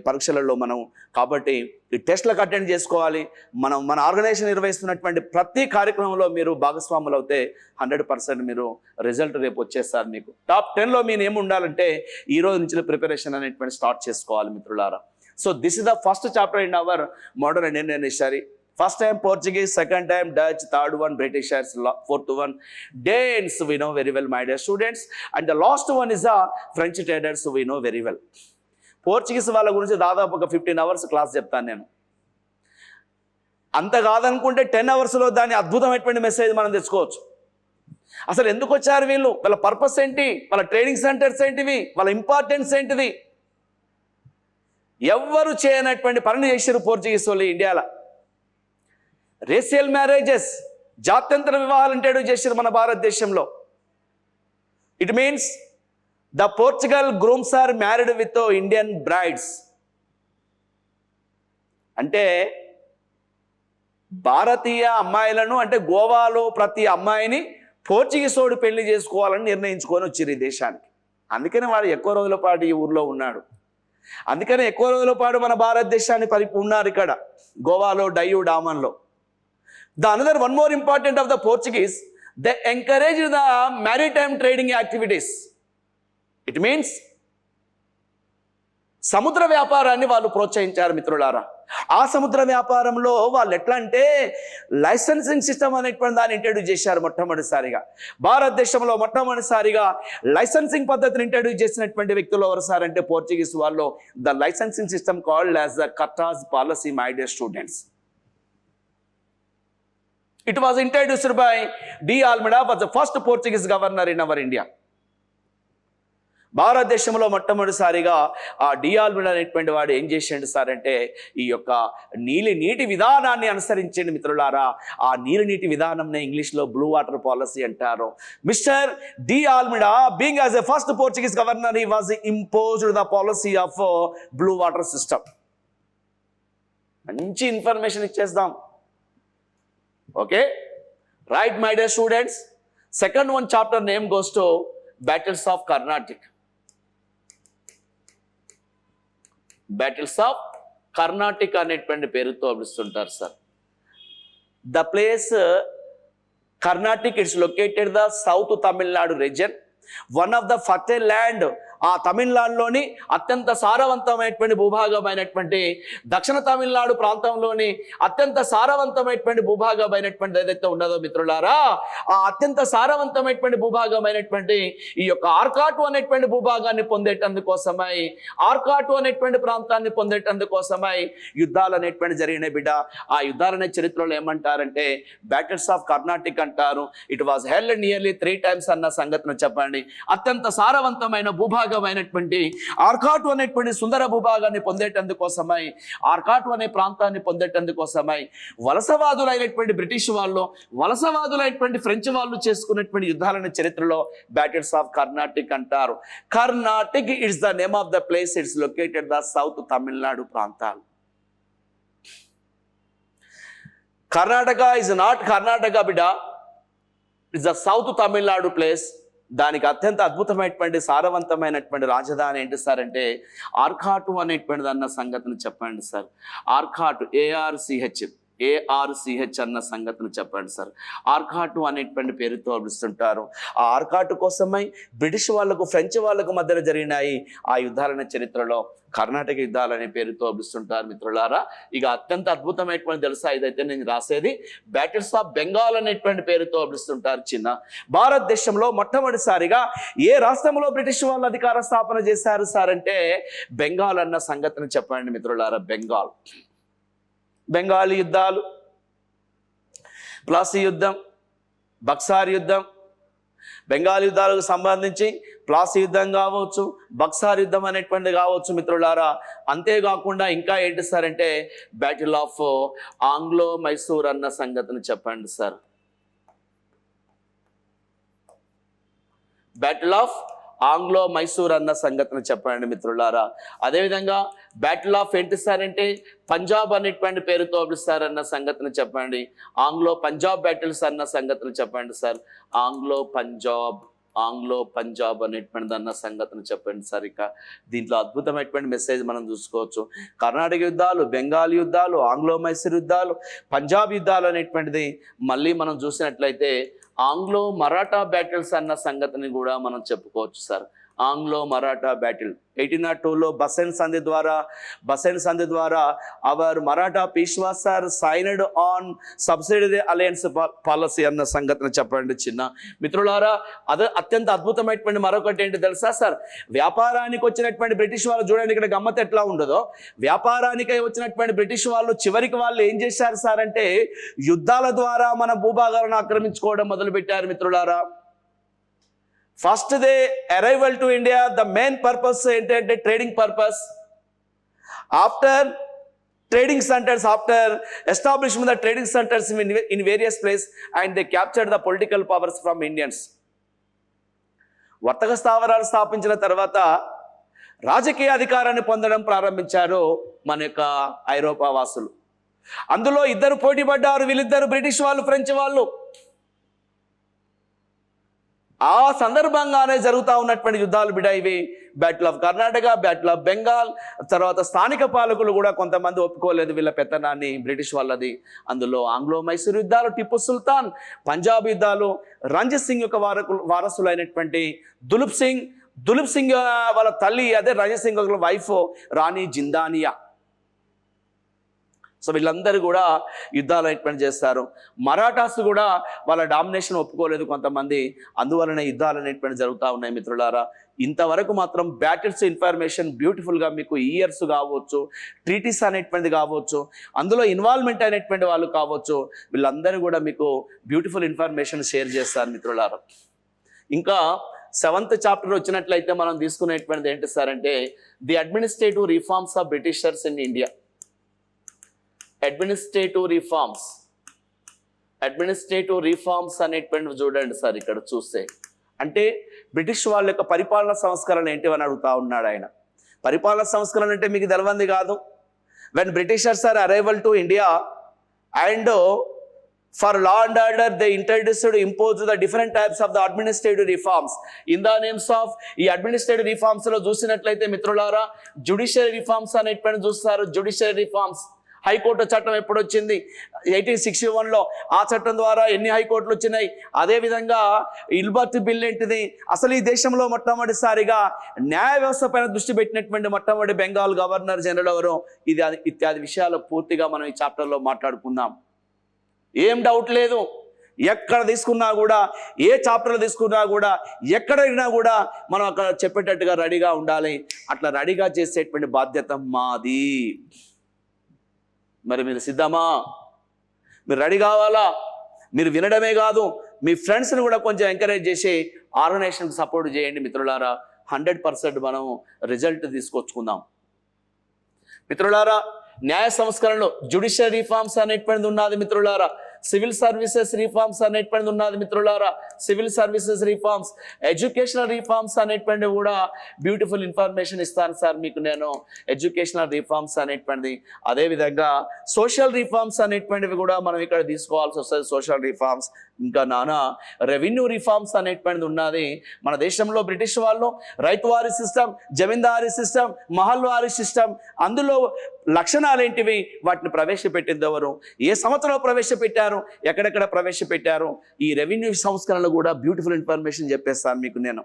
పరీక్షలలో మనం. కాబట్టి ఈ టెస్ట్లకు అటెండ్ చేసుకోవాలి. మన ఆర్గనైజేషన్ నిర్వహిస్తున్నటువంటి ప్రతి కార్యక్రమంలో మీరు భాగస్వాములు అవుతే 100% మీరు రిజల్ట్ రేపు వచ్చేస్తారు. మీకు టాప్ 10లో మీరు ఏమి ఉండాలంటే ఈ రోజు నుంచి ప్రిపరేషన్ అనేటువంటి స్టార్ట్ చేసుకోవాలి మిత్రులారా. So this is the first chapter in our modern Indian history. First time Portuguese, second time Dutch, third one Britishers, fourth one Danes, we know very well my dear students, and the last one is the French traders, we know very well. Portuguese వాళ్ళ గురించి దాదాపు ఒక 15 hours class చెప్తాను నేను. అంత కాదనుకుంటే 10 hours దాని అద్భుతమైనటువంటి message మనం తెచ్చుకోవచ్చు. అసలు ఎందుకు వచ్చారు వీళ్ళు, వాళ్ళ పర్పస్ ఏంటి, వాళ్ళ ట్రైనింగ్ సెంటర్స్ ఏంటివి, వాళ్ళ ఇంపార్టెన్స్ ఏంటిది, ఎవ్వరు చేయనటువంటి పనులు చేశారు పోర్చుగీస్ వాళ్ళు ఇండియాలో. రేషియల్ మ్యారేజెస్, జాత్యంతర వివాహాలు ఇంట్రడ్యూస్ చేశారు మన భారతదేశంలో. It means the Portugal grooms are married with Indian brides. అంటే భారతీయ అమ్మాయిలను, అంటే గోవాలో ప్రతి అమ్మాయిని పోర్చుగీసోడు పెళ్లి చేసుకోవాలని నిర్ణయించుకొని వచ్చారు ఈ దేశానికి. అందుకనే వాడు ఎక్కువ రోజుల పాటు ఈ ఊర్లో ఉన్నాడు. అందుకనే ఎక్కువ రోజుల పాటు మన భారతదేశాన్ని ఉన్నారు ఇక్కడ గోవాలో, Diu డామన్లో. The another one more important of the Portuguese, they encouraged the maritime trading activities. It means సముద్ర వ్యాపారాన్ని వాళ్ళు ప్రోత్సహించారు మిత్రులారా. ఆ సముద్ర వ్యాపారంలో వాళ్ళు ఎట్లా అంటే లైసెన్సింగ్ సిస్టమ్ అనేటువంటి దాన్ని ఇంట్రడ్యూస్ చేశారు మొట్టమొదటిసారిగా. భారతదేశంలో మొట్టమొదటిసారిగా లైసెన్సింగ్ పద్ధతిని ఇంట్రడ్యూస్ చేసినటువంటి వ్యక్తులు ఎవరు సార్ అంటే పోర్చుగీస్ వాళ్ళు. The licensing system called as the cartaz policy, my dear students. It was introduced by D. Almeida, was the first Portuguese governor in our India. భారతదేశంలో మొట్టమొదటిసారిగా ఆ డి ఆల్మెడా అనేటువంటి వాడు ఏం చేసిండు సార్ అంటే ఈ యొక్క నీటి విధానాన్ని అనుసరించండి మిత్రులారా. ఆ నీటి విధానంనే ఇంగ్లీష్లో బ్లూ వాటర్ పాలసీ అంటారు. Mister de Almeida being as a first Portuguese governor, he was imposed the policy of blue water system. మంచి ఇన్ఫర్మేషన్ ఇచ్చేద్దాం. Okay, right my dear students. Second one chapter name goes to battles of Carnatic. Battles of Carnatic అనేటువంటి పేరుతో పిలుస్తుంటారు sir. The place Carnatic, it's located the south Tamil Nadu region, one of the fertile land. ఆ తమిళనాడులోని అత్యంత సారవంతమైనటువంటి భూభాగమైనటువంటి దక్షిణ తమిళనాడు ప్రాంతంలోని అత్యంత సారవంతమైనటువంటి భూభాగమైనటువంటి ఏదైతే ఉన్నదో మిత్రులారా, ఆ అత్యంత సారవంతమైనటువంటి భూభాగమైనటువంటి ఈ యొక్క ఆర్కాటు అనేటువంటి భూభాగాన్ని పొందేటందుకోసమై, ఆర్కాటు అనేటువంటి ప్రాంతాన్ని పొందేటందుకోసమై యుద్ధాలు అనేటువంటి జరిగిన బిడ్డ. ఆ యుద్ధాలనే చరిత్రలో ఏమంటారంటే బ్యాటిల్స్ ఆఫ్ కర్ణాటిక్ అంటారు. It was held nearly 3 times అన్న సంగతిని చెప్పండి. అత్యంత సారవంతమైన భూభాగమైనటువంటి ఆర్కాటు అనేటువంటి సుందర భూభాగాన్ని పొందేటందుకోసమై, ఆర్కాటు అనే ప్రాంతాన్ని పొందేటందుకోసమై వలసవాదులైనటువంటి బ్రిటిష్ వాళ్ళు, వలసవాదులైనటువంటి ఫ్రెంచ్ వాళ్ళు చేసుకున్నటువంటి యుద్ధాలనే చరిత్రలో బ్యాటిల్స్ ఆఫ్ కర్ణాటిక్ అంటారు. Carnatic it's the name of the place, it's located the south Tamil Nadu ప్రాంతాలు. కర్ణాటక ఇస్ నాట్ కర్ణాటక బిడ్డ, it's the south Tamil Nadu place. దానికి అత్యంత అద్భుతమైనటువంటి సారవంతమైనటువంటి రాజధాని ఏంటి సార్ అంటే ఆర్కాటు అనేటువంటిది అన్న సంగతిని చెప్పండి సార్. ఆర్కాటు, ARCH అన్న సంగతిని చెప్పండి సార్. ఆర్కాటు అనేటువంటి పేరుతో పిలుస్తుంటారు. ఆ ఆర్కాటు కోసమై బ్రిటిష్ వాళ్లకు, ఫ్రెంచ్ వాళ్లకు మధ్యలో జరిగినాయి ఆ యుద్ధాలనే చరిత్రలో కర్ణాటక యుద్ధాలు అనే పేరుతో పిలుస్తుంటారు మిత్రులారా. ఇక అత్యంత అద్భుతమైనటువంటి తెలుసా ఇదైతే నేను రాసేది బ్యాటిల్స్ ఆఫ్ బెంగాల్ అనేటువంటి పేరుతో పిలుస్తుంటారు. చిన్న భారతదేశంలో మొట్టమొదటిసారిగా ఏ రాష్ట్రంలో బ్రిటిష్ వాళ్ళు అధికార స్థాపన చేశారు సార్ అంటే బెంగాల్ అన్న సంగతిని చెప్పండి మిత్రులారా. బెంగాలీ యుద్ధాలు, ప్లాసీ యుద్ధం, బక్సార్ యుద్ధం, బెంగాల్ యుద్ధాలకు సంబంధించి ప్లాసీ యుద్ధం కావచ్చు, బక్సార్ యుద్ధం అనేటువంటి కావచ్చు మిత్రులారా. అంతేకాకుండా ఇంకా ఏంటి సార్ అంటే బ్యాటిల్ ఆఫ్ ఆంగ్లో మైసూర్ అన్న సంగతిని చెప్పండి sir. Battle of Anglo Mysore అన్న సంగతిని చెప్పండి మిత్రులారా. అదేవిధంగా బ్యాటిల్ ఆఫ్ ఏంటి సార్ అంటే పంజాబ్ అనేటువంటి పేరుతో పిలుస్తారన్న సంగతిని చెప్పండి. ఆంగ్లో పంజాబ్ బ్యాటిల్స్ అన్న సంగతిని చెప్పండి సార్. ఆంగ్లో పంజాబ్ అనేటువంటిది అన్న సంగతిని చెప్పండి సార్. ఇక దీంట్లో అద్భుతమైనటువంటి మెసేజ్ మనం చూసుకోవచ్చు. కర్ణాటక యుద్ధాలు, బెంగాల్ యుద్ధాలు, ఆంగ్లో మైసూర్ యుద్ధాలు, పంజాబ్ యుద్ధాలు అనేటువంటిది మళ్ళీ మనం చూసినట్లయితే ఆంగ్లో మరాఠా బ్యాటిల్స్ అన్న సంగతిని కూడా మనం చెప్పుకోవచ్చు సార్. ఆంగ్లో మరాఠా బ్యాటిల్ 1802లో బసెంట్ సంధి ద్వారా our Maratha Peshwas sir signed on subsidiary alliance policy అన్న సంగతిని చెప్పండి చిన్న మిత్రులారా. అదే అత్యంత అద్భుతమైనటువంటి మరొకటి ఏంటి తెలుసా సార్, వ్యాపారానికి వచ్చినటువంటి బ్రిటిష్ వాళ్ళు చూడండి ఇక్కడ గమ్మత్ ఎట్లా ఉండదో. వ్యాపారానికై వచ్చినటువంటి బ్రిటిష్ వాళ్ళు చివరికి వాళ్ళు ఏం చేశారు సార్ అంటే యుద్ధాల ద్వారా మన భూభాగాలను ఆక్రమించుకోవడం మొదలుపెట్టారు మిత్రులారా. First they arrival to India, the main purpose ఏంటంటే trading purpose. After trading centers, after establishment the trading centers in various place and they captured the political powers from Indians. వర్తక స్థావరాలు స్థాపించిన తర్వాత రాజకీయ అధికారాన్ని పొందడం ప్రారంభించారు మన యొక్క ఐరోపా వాసులు. అందులో ఇద్దరు పోటీ పడ్డారు, వీళ్ళిద్దరు బ్రిటిష్ వాళ్ళు, ఫ్రెంచ్ వాళ్ళు. ఆ సందర్భంగానే జరుగుతూ ఉన్నటువంటి యుద్ధాలు బిడ్డ ఇవి. Battle of Karnataka, battle of Bengal. తర్వాత స్థానిక పాలకులు కూడా కొంతమంది ఒప్పుకోలేదు వీళ్ళ పెత్తనాన్ని, బ్రిటిష్ వాళ్ళది. అందులో ఆంగ్లో మైసూర్ యుద్ధాలు, టిప్పు సుల్తాన్, పంజాబ్ యుద్ధాలు, రంజిత్ సింగ్ యొక్క వారసులైనటువంటి దులీప్ సింగ్ వాళ్ళ తల్లి, అదే రంజిత్ సింగ్ వైఫ్ రాణి జిందానియా. సో వీళ్ళందరూ కూడా యుద్ధాలు అనేటువంటి చేస్తారు. మరాఠాస్ కూడా వాళ్ళ డామినేషన్ ఒప్పుకోలేదు కొంతమంది, అందువలన యుద్ధాలు అనేటువంటి జరుగుతూ ఉన్నాయి మిత్రులారా. ఇంతవరకు మాత్రం బ్యాటిల్స్ ఇన్ఫర్మేషన్ బ్యూటిఫుల్గా మీకు ఇయర్స్ కావచ్చు, ట్రీటీస్ అనేటువంటిది కావచ్చు, అందులో ఇన్వాల్వ్మెంట్ అనేటువంటి వాళ్ళు కావచ్చు, వీళ్ళందరూ కూడా మీకు బ్యూటిఫుల్ ఇన్ఫర్మేషన్ షేర్ చేస్తారు మిత్రులారా. ఇంకా 7th చాప్టర్ వచ్చినట్లయితే మనం తీసుకునేటువంటిది ఏంటి సార్ అంటే the administrative reforms of Britishers in India. Administrative reforms అనేటువంటివి చూడండి సార్. ఇక్కడ చూస్తే అంటే బ్రిటిష్ వాళ్ళ యొక్క పరిపాలన సంస్కరణ ఏంటి అని అడుగుతా ఉన్నాడు ఆయన. పరిపాలన సంస్కరణ అంటే మీకు తెలవంది కాదు. When Britishers are arrival to India and for law and order they introduced impose the different types of the administrative reforms in the names of. ఈ అడ్మినిస్ట్రేటివ్ రిఫార్మ్స్ లో చూసినట్లయితే మిత్రులారా జ్యుడిషియరీ రిఫార్మ్స్ అనేటువంటి చూస్తారు. జ్యుడిషియరీ రిఫార్మ్స్, హైకోర్టు చట్టం ఎప్పుడు వచ్చింది 1861లో, ఆ చట్టం ద్వారా ఎన్ని హైకోర్టులు వచ్చినాయి. అదేవిధంగా ఇల్బర్ట్ బిల్ ఏంటిది, అసలు ఈ దేశంలో మొట్టమొదటిసారిగా న్యాయ వ్యవస్థ పైన దృష్టి పెట్టినటువంటి మొట్టమొదటి బెంగాల్ గవర్నర్ జనరల్ ఎవరు, ఇది ఇత్యాది విషయాలు పూర్తిగా మనం ఈ చాప్టర్లో మాట్లాడుకుందాం. ఏం డౌట్ లేదు, ఎక్కడ తీసుకున్నా కూడా, ఏ చాప్టర్లో తీసుకున్నా కూడా, ఎక్కడైనా కూడా మనం అక్కడ చెప్పేటట్టుగా రెడీగా ఉండాలి. అట్లా రెడీగా చేసేటువంటి బాధ్యత మాది. మరి మీరు సిద్ధమా? మీరు రెడీ కావాలా? మీరు వినడమే కాదు, మీ ఫ్రెండ్స్ని కూడా కొంచెం ఎంకరేజ్ చేసి ఆర్గనైజేషన్కి సపోర్ట్ చేయండి మిత్రులారా. 100% మనం రిజల్ట్ తీసుకొచ్చుకుందాం మిత్రులారా. న్యాయ సంస్కరణలో జ్యుడిషియల్ రిఫార్మ్స్ అనేటువంటిది ఉన్నది మిత్రులారా. సివిల్ సర్వీసెస్ రిఫార్మ్స్ అనేటువంటిది ఉన్నది మిత్రులారా. Civil services reforms, educational reforms అనేటువంటివి కూడా బ్యూటిఫుల్ ఇన్ఫర్మేషన్ ఇస్తాను సార్ మీకు నేను. ఎడ్యుకేషనల్ రిఫార్మ్స్ అనేటువంటిది, అదేవిధంగా సోషల్ రిఫార్మ్స్ అనేటువంటివి కూడా మనం ఇక్కడ తీసుకోవాల్సి వస్తుంది. సోషల్ రిఫార్మ్స్, ఇంకా నానా రెవెన్యూ రిఫార్మ్స్ అనేటువంటిది ఉన్నది. మన దేశంలో బ్రిటిష్ వాళ్ళు రైతువారీ సిస్టమ్, జమీందారీ సిస్టమ్, మహల్వారీ సిస్టమ్, అందులో లక్షణాలు ఏంటివి, వాటిని ప్రవేశపెట్టింది ఎవరు, ఏ సంవత్సరంలో ప్రవేశపెట్టారు, ఎక్కడెక్కడ ప్రవేశపెట్టారు, ఈ రెవెన్యూ సంస్కరణలు కూడా బ్యూటిఫుల్ ఇన్ఫర్మేషన్ చెప్పేస్తాను మీకు నేను.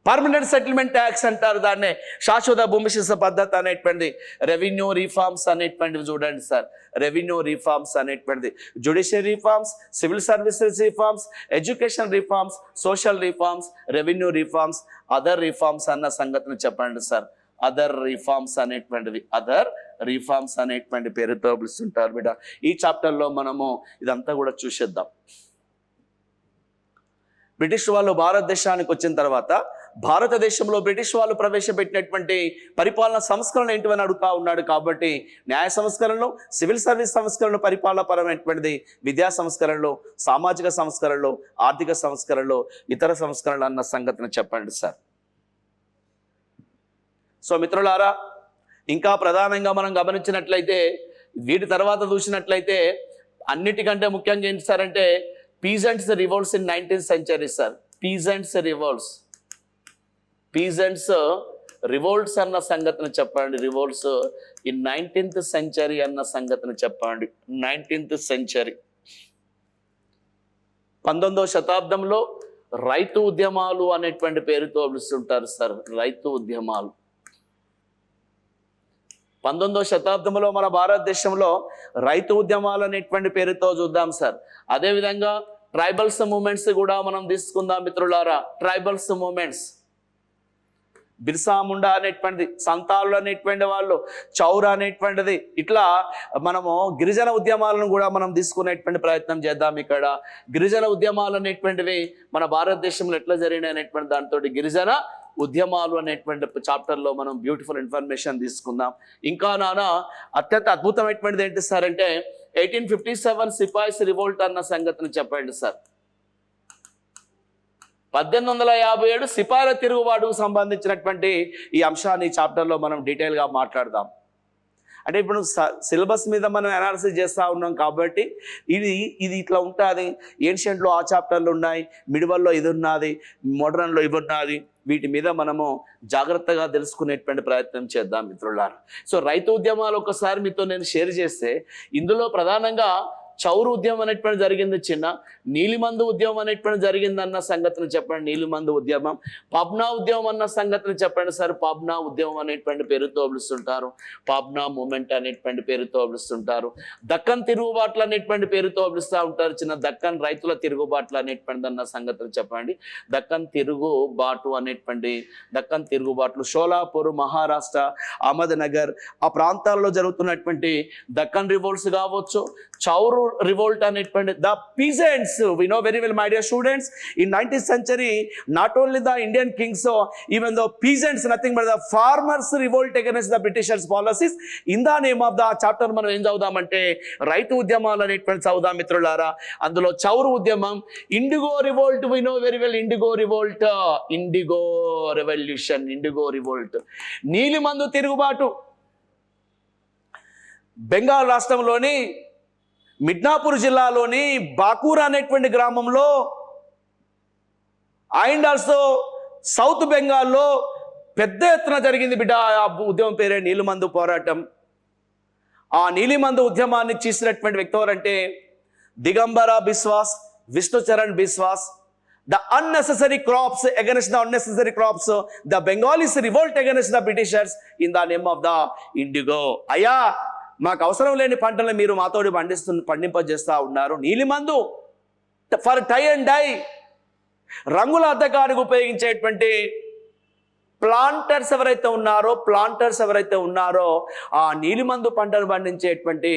పర్మనెంట్ సెటిల్మెంట్ ట్యాక్స్ అంటారు దాన్నే, శాశ్వత భూమిశిస్త పద్ధతి అనేటువంటిది. రెవెన్యూ రిఫార్మ్స్ అనేటువంటివి చూడండి సార్. రెవెన్యూ రిఫార్మ్స్ అనేటువంటిది, judiciary reforms, civil services reforms, education reforms, social reforms, revenue reforms, other reforms అన్న సంగతిని చెప్పండి సార్. అదర్ రిఫార్మ్స్ అనేటువంటివి, అదర్ రిఫార్మ్స్ అనేటువంటి పేరుతో పిలుస్తుంటారు బిడ్డ. ఈ చాప్టర్లో మనము ఇదంతా కూడా చూసేద్దాం. బ్రిటిష్ వాళ్ళు భారతదేశానికి వచ్చిన తర్వాత భారతదేశంలో బ్రిటిష్ వాళ్ళు ప్రవేశపెట్టినటువంటి పరిపాలన సంస్కరణ ఏంటివని అడుగుతా ఉన్నాడు. కాబట్టి న్యాయ సంస్కరణలు, సివిల్ సర్వీస్ సంస్కరణలు, పరిపాలన పరమైనటువంటిది, విద్యా సంస్కరణలు, సామాజిక సంస్కరణలు, ఆర్థిక సంస్కరణలు, ఇతర సంస్కరణలు అన్న సంగతిని చెప్పండి సార్. సో మిత్రులారా, ఇంకా ప్రధానంగా మనం గమనించినట్లయితే, వీటి తర్వాత చూసినట్లయితే అన్నిటికంటే ముఖ్యంగా ఏంటి సార్ అంటే peasants revolts in 19th century sir. Peasants revolts అన్న సంగతిని చెప్పండి. రివోల్ట్స్ ఇన్ 19th century అన్న సంగతిని చెప్పండి. 19th century 19వ శతాబ్దంలో రైతు ఉద్యమాలు అనేటువంటి పేరుతో పిలుస్తుంటారు సార్. రైతు ఉద్యమాలు 19వ శతాబ్దంలో మన భారతదేశంలో రైతు ఉద్యమాలు అనేటువంటి పేరుతో చూద్దాం సార్. అదేవిధంగా ట్రైబల్స్ మూమెంట్స్ కూడా మనం తీసుకుందాం మిత్రులారా. ట్రైబల్స్ మూమెంట్స్, బిర్సా ముండా అనేటువంటిది, సంతాలు అనేటువంటి వాళ్ళు, చౌర అనేటువంటిది, ఇట్లా మనము గిరిజన ఉద్యమాలను కూడా మనం తీసుకునేటువంటి ప్రయత్నం చేద్దాం. ఇక్కడ గిరిజన ఉద్యమాలు అనేటువంటివి మన భారతదేశంలో ఎట్లా జరిగినాయి అనేటువంటి దాంతో గిరిజన ఉద్యమాలు అనేటువంటి చాప్టర్లో మనం బ్యూటిఫుల్ ఇన్ఫర్మేషన్ తీసుకుందాం. ఇంకా నానా అత్యంత అద్భుతమైనటువంటిది ఏంటి సార్ అంటే 1857 సిపాయిస్ రివోల్ట్ అన్న సంగతిని చెప్పండి సార్. 1857 సిపాయిల తిరుగుబాటుకు సంబంధించినటువంటి ఈ అంశాన్ని చాప్టర్లో మనం డీటెయిల్గా మాట్లాడదాం. అంటే ఇప్పుడు సిలబస్ మీద మనం అనాలిసిస్ చేస్తూ ఉన్నాం కాబట్టి ఇది ఇట్లా ఉంటుంది. ఏన్షియంట్లో ఆ చాప్టర్లు ఉన్నాయి, మిడివల్లో ఇది ఉన్నది, మోడర్న్లో ఇది ఉన్నది. వీటి మీద మనము జాగ్రత్తగా తెలుసుకునేటువంటి ప్రయత్నం చేద్దాం మిత్రులారా. సో రైతు ఉద్యమాలు ఒకసారి మీతో నేను షేర్ చేస్తే ఇందులో ప్రధానంగా చౌరు ఉద్యమం అనేటువంటి జరిగింది చిన్న, నీలిమందు ఉద్యమం అనేటువంటి జరిగింది అన్న సంగతిని చెప్పండి, నీలిమందు ఉద్యమం. పాబ్నా ఉద్యమం అన్న సంగతిని చెప్పండి సార్, పాబ్నా ఉద్యమం అనేటువంటి పేరుతో పిలుస్తుంటారు, పాబ్నా మూమెంట్ అనేటువంటి పేరుతో పిలుస్తుంటారు. దక్కన్ తిరుగుబాట్లు అనేటువంటి పేరుతో పిలుస్తూ ఉంటారు చిన్న, దక్కన్ రైతుల తిరుగుబాట్లు అనేటువంటి అన్న సంగతిని చెప్పండి. దక్కన్ తిరుగుబాటు అనేటువంటి దక్కన్ తిరుగుబాట్లు షోలాపూర్, మహారాష్ట్ర, అహ్మద్ నగర్ ఆ ప్రాంతాల్లో జరుగుతున్నటువంటి దక్కన్ రివోల్ట్స్ కావచ్చు, చౌరు రివోల్ట్ అనేటువంటి the peasants. We know very well my dear students, in 19th century not only the Indian kings, so even the peasants, nothing but the farmers revolt against the Britishers policies. in the name of the chapter మనం ఏం చదువుదామంటే రైతు ఉద్యమాలు అనేటువంటి చదువుదాం మిత్రులారా. అందులో చౌరు ఉద్యమం, indigo revolt, we know very well indigo revolt, indigo revolution, indigo revolt. నీలిమందు తిరుగుబాటు బెంగాల్ రాష్ట్రంలోని మిడ్నాపూర్ జిల్లాలోని బాకూరా అనేటువంటి గ్రామంలో, అండ్ ఆల్సో సౌత్ బెంగాల్లో పెద్ద ఎత్తున జరిగింది బిడ్డ. ఆ ఉద్యమం పేరే నీలిమందు పోరాటం. ఆ నీలిమందు ఉద్యమాన్ని చేసినటువంటి వ్యక్తి ఎవరంటే దిగంబర Biswas, Vishnu Charan Biswas. The unnecessary crops, against the unnecessary crops, the Bengalis revolt against the Britishers in the name of the indigo. అయ్యా, మాకు అవసరం లేని పంటలు మీరు మాతోటి పండింపజేస్తూ ఉన్నారు. నీలిమందు ఫర్ టై అండ్ డై, రంగుల అద్దకానికి ఉపయోగించేటువంటి ప్లాంటర్స్ ఎవరైతే ఉన్నారో ఆ నీలిమందు పంటలు పండించేటువంటి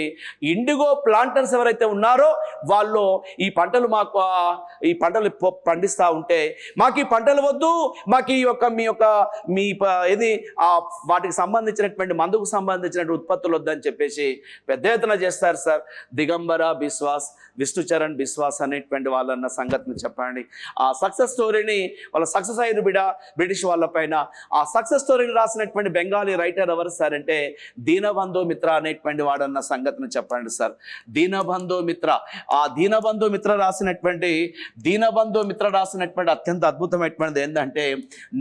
ఇండిగో ప్లాంటర్స్ ఎవరైతే ఉన్నారో వాళ్ళు ఈ పంటలు పండిస్తూ ఉంటే మాకు ఈ పంటలు వద్దు, మాకు వాటికి సంబంధించినటువంటి మందుకు సంబంధించినటువంటి ఉత్పత్తులు వద్దని చెప్పేసి పెద్ద ఎత్తున చేస్తారు సార్. దిగంబర బిశ్వాస్, విష్ణుచరణ్ బిశ్వాస్ అనేటువంటి వాళ్ళన్న సంగతిని చెప్పండి. ఆ సక్సెస్ స్టోరీని వాళ్ళ సక్సెస్ అయిన బ్రిటిష్ వాళ్ళ పైన ఆ సక్సెస్ స్టోరీని రాసినటువంటి బెంగాలీ రైటర్ ఎవరు సార్ అంటే దీనబంధు మిత్ర అనేటువంటి వాడన్న సంగతిని చెప్పండి సార్. దీనబంధు మిత్ర, ఆ దీనబంధు మిత్ర రాసినటువంటి అత్యంత అద్భుతమైనటువంటిది ఏంటంటే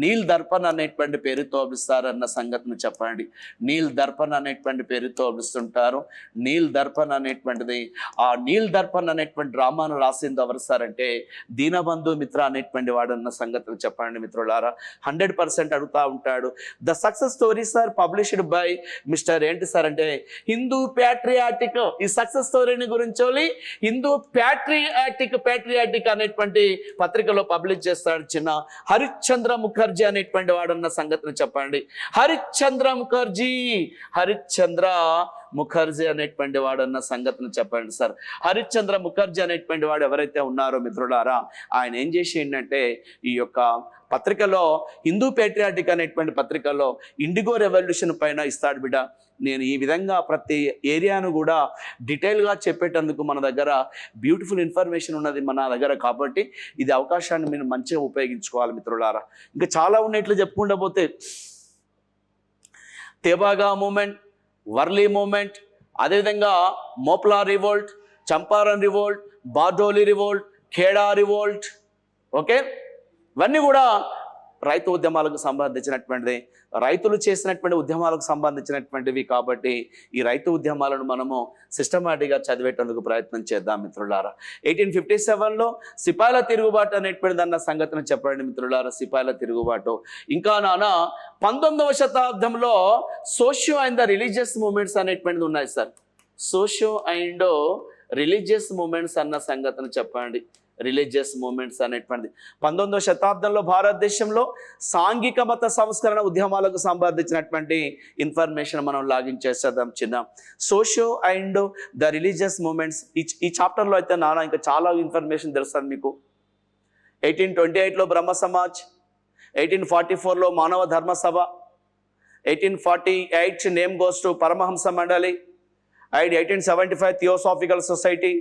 నీల్ దర్పణ్ అనేటువంటి పేరుతో పిలుస్తారన్న సంగతిని చెప్పండి. నీల్ దర్పణ్ అనేటువంటి పేరుతో పిలుస్తుంటారు. నీల్ దర్పణ్ అనేటువంటిది, ఆ నీల్ దర్పణ్ అనేటువంటి డ్రామాను రాసింది ఎవరు సార్ అంటే దీనబంధు మిత్ర అనేటువంటి వాడన్న సంగతిని చెప్పండి మిత్రులారా. 100% అడుగుతా ఉంటాడు. The success stories are published by mister ఏంటి సార్ అంటే హిందూ ప్యాట్రియాటిక్. ఈ సక్సెస్ స్టోరీని గురించి హిందూ ప్యాట్రియాటిక్ అనేటువంటి పత్రికలో పబ్లిష్ చేస్తాడు చిన్న. హరిశ్చంద్ర ముఖర్జీ అనేటువంటి వాడన్న సంగతిని చెప్పండి. హరిశ్చంద్ర ముఖర్జీ అనేటువంటి వాడన్న సంగతిని చెప్పండి సార్. హరిశ్చంద్ర ముఖర్జీ అనేటువంటి వాడు ఎవరైతే ఉన్నారో మిత్రులారా, ఆయన ఏం చేసిండంటే ఈ యొక్క పత్రికలో, హిందూ పేట్రియాటిక్ అనేటువంటి పత్రికలో ఇండిగో రెవల్యూషన్ పైన ఇస్తాడు బిడ్డ. నేను ఈ విధంగా ప్రతి ఏరియాను కూడా డీటెయిల్గా చెప్పేటందుకు మన దగ్గర బ్యూటిఫుల్ ఇన్ఫర్మేషన్ ఉన్నది మన దగ్గర, కాబట్టి ఇది అవకాశాన్ని మీరు మంచిగా ఉపయోగించుకోవాలి మిత్రులారా. ఇంకా చాలా ఉన్నట్లు చెప్పుకుంటూ పోతే తేబాగా మూమెంట్, వర్లీ మూమెంట్, అదేవిధంగా Moplah revolt, Champaran revolt, Bardoli revolt, Kheda revolt. Okay, ఇవన్నీ కూడా రైతు ఉద్యమాలకు సంబంధించినటువంటిది, రైతులు చేసినటువంటి ఉద్యమాలకు సంబంధించినటువంటివి. కాబట్టి ఈ రైతు ఉద్యమాలను మనము సిస్టమాటిక్గా చదివేటందుకు ప్రయత్నం చేద్దాం మిత్రులారా. 1857లో సిపాయిల తిరుగుబాటు అనేటువంటిది అన్న సంగతిని చెప్పండి మిత్రులారా. సిపాయిల తిరుగుబాటు. ఇంకా 19వ శతాబ్దంలో socio and the religious movements అనేటువంటిది ఉన్నాయి sir. Socio and religious movements అన్న సంగతిని చెప్పండి. రిలీజియస్ మూమెంట్స్ అనేటువంటిది 19వ శతాబ్దంలో భారతదేశంలో సాంఘిక మత సంస్కరణ ఉద్యమాలకు సంబంధించినటువంటి ఇన్ఫర్మేషన్ మనం లాగిన్ చేసేద్దాం చిన్న. Socio and the religious movements, ఈ చాప్టర్లో అయితే ఇంకా చాలా ఇన్ఫర్మేషన్ తెలుస్తుంది మీకు. 1828లో బ్రహ్మ సమాజ్, 1844లో మానవ ధర్మ సభ, 1848 నేమ్ గోస్ టు పరమహంస మండలి, and 1875 theosophical society,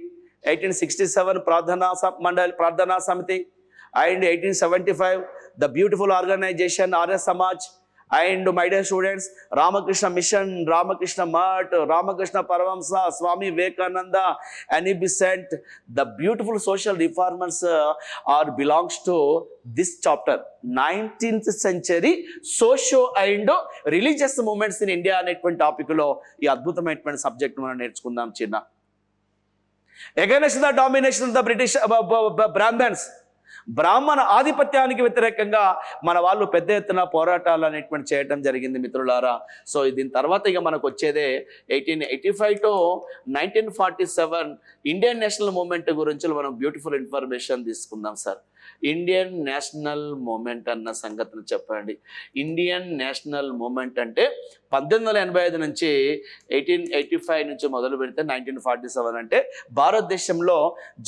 1867 Prarthana Samiti, and 1875 the beautiful organization Arya Samaj. And my dear students, Ramakrishna mission, Ramakrishna Math, Ramakrishna Paramahamsa, Swami Vivekananda, Annie Besant, the beautiful social reformers belongs to this chapter. 19th century socio and religious movements in India అనేటువంటి టాపిక్లో ఈ అద్భుతమైనటువంటి subject మనం నేర్చుకుందాం చిన్న. Against the domination of the British Brahmans, బ్రాహ్మణ ఆధిపత్యానికి వ్యతిరేకంగా మన వాళ్ళు పెద్ద ఎత్తున పోరాటాలు అనేటువంటి చేయడం జరిగింది మిత్రులారా. సో దీని తర్వాత ఇక మనకు వచ్చేదే 1885 టు 1947 ఇండియన్ నేషనల్ మూమెంట్ గురించి మనం బ్యూటిఫుల్ ఇన్ఫర్మేషన్ తీసుకుందాం సార్. ఇండియన్ నేషనల్ మూమెంట్ అన్న సంగతిని చెప్పండి. ఇండియన్ నేషనల్ మూమెంట్ అంటే 1885 నుంచి 1885 నుంచి మొదలు పెడితే 1947 అంటే భారతదేశంలో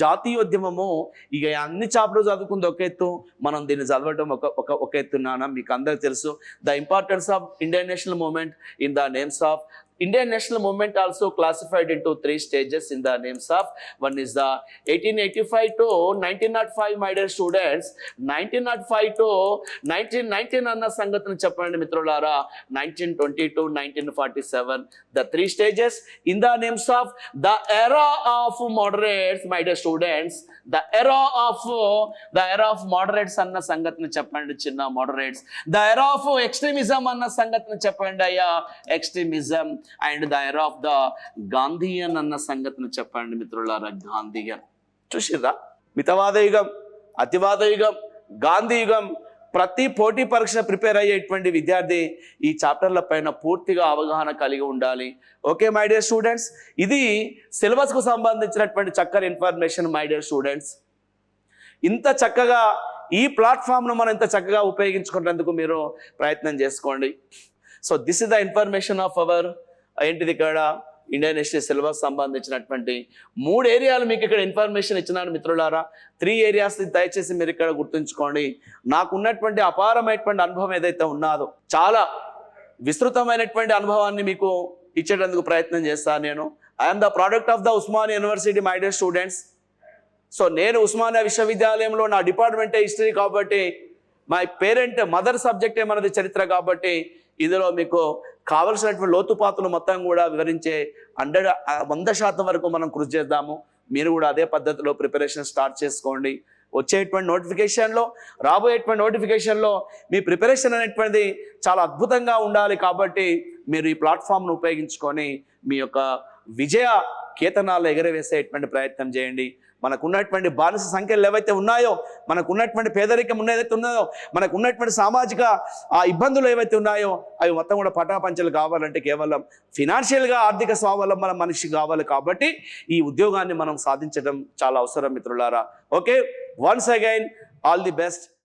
జాతీయోద్యమము. ఇక అన్ని చాప్టర్లు చదువుకుంది ఒక ఎత్తు, మనం దీన్ని చదవడం ఒక ఎత్తున్నానా మీకు అందరికి తెలుసు. The importance of Indian national movement in the names of Indian national movement also classified into 3 stages in the names of. One is the 1885 to 1905, my dear students. 1905 to 1919 అన్న సంగతిని చెప్పండి మిత్రులారా. 1920 to 1947, the 3 stages in the names of the era of moderates, my dear students. The era of moderates అన్న సంగతిని చెప్పండి చిన్న moderates. The era of extremism అన్న సంగతిని చెప్పండి అయ్యా extremism. And the era of the Gandhian అన్న సంగతిని చెప్పండి మిత్రులారా, గాంధీయన్. చూసిర్రా, మితవాద యుగం, అతివాద యుగం, గాంధీ యుగం. ప్రతి పోటీ పరీక్ష ప్రిపేర్ అయ్యేటువంటి విద్యార్థి ఈ చాప్టర్ల పైన పూర్తిగా అవగాహన కలిగి ఉండాలి. ఓకే మై డియర్ స్టూడెంట్స్, ఇది సిలబస్కు సంబంధించినటువంటి చక్కని ఇన్ఫర్మేషన్ మై డియర్ స్టూడెంట్స్. ఇంత చక్కగా ఈ ప్లాట్ఫామ్ను మనం ఇంత చక్కగా ఉపయోగించుకునేందుకు మీరు ప్రయత్నం చేసుకోండి. So this is the information of our ఏంటిది ఇక్కడ ఇండియన్ హిస్టరీ సిలబస్ సంబంధించినటువంటి 3 ఏరియాలు మీకు ఇక్కడ ఇన్ఫర్మేషన్ ఇచ్చినాను మిత్రులారా. 3 ఏరియాస్ దయచేసి మీరు ఇక్కడ గుర్తుంచుకోండి. నాకు ఉన్నటువంటి అపారమైనటువంటి అనుభవం ఏదైతే ఉన్నదో, చాలా విస్తృతమైనటువంటి అనుభవాన్ని మీకు ఇచ్చేటందుకు ప్రయత్నం చేస్తాను నేను. I'm the product of the Osmania university my dear students. So నేను ఉస్మానియా విశ్వవిద్యాలయంలో నా డిపార్ట్మెంటే హిస్టరీ కాబట్టి, మై పేరెంట్ మదర్ సబ్జెక్టే మనది చరిత్ర కాబట్టి, ఇందులో మీకు కావలసినటువంటి లోతుపాతులు మొత్తం కూడా వివరించే 100% వరకు మనం కృషి చేద్దాము. మీరు కూడా అదే పద్ధతిలో ప్రిపరేషన్ స్టార్ట్ చేసుకోండి. వచ్చేటువంటి నోటిఫికేషన్లో, రాబోయేటువంటి నోటిఫికేషన్లో మీ ప్రిపరేషన్ అనేటువంటిది చాలా అద్భుతంగా ఉండాలి. కాబట్టి మీరు ఈ ప్లాట్ఫామ్ను ఉపయోగించుకొని మీ యొక్క విజయ కేతనాలు ఎగరవేసేటువంటి ప్రయత్నం చేయండి. మనకున్నటువంటి బానిస సంఖ్యలు ఏవైతే ఉన్నాయో, మనకున్నటువంటి పేదరికం ఏదైతే ఉన్నదో, మనకున్నటువంటి సామాజిక ఇబ్బందులు ఏవైతే ఉన్నాయో, అవి మొత్తం కూడా పటాపంచలు కావాలంటే కేవలం ఫినాన్షియల్గా ఆర్థిక స్వావలంబన మనిషి కావాలి. కాబట్టి ఈ ఉద్యోగాన్ని మనం సాధించడం చాలా అవసరం మిత్రులారా. Okay, once again all the best.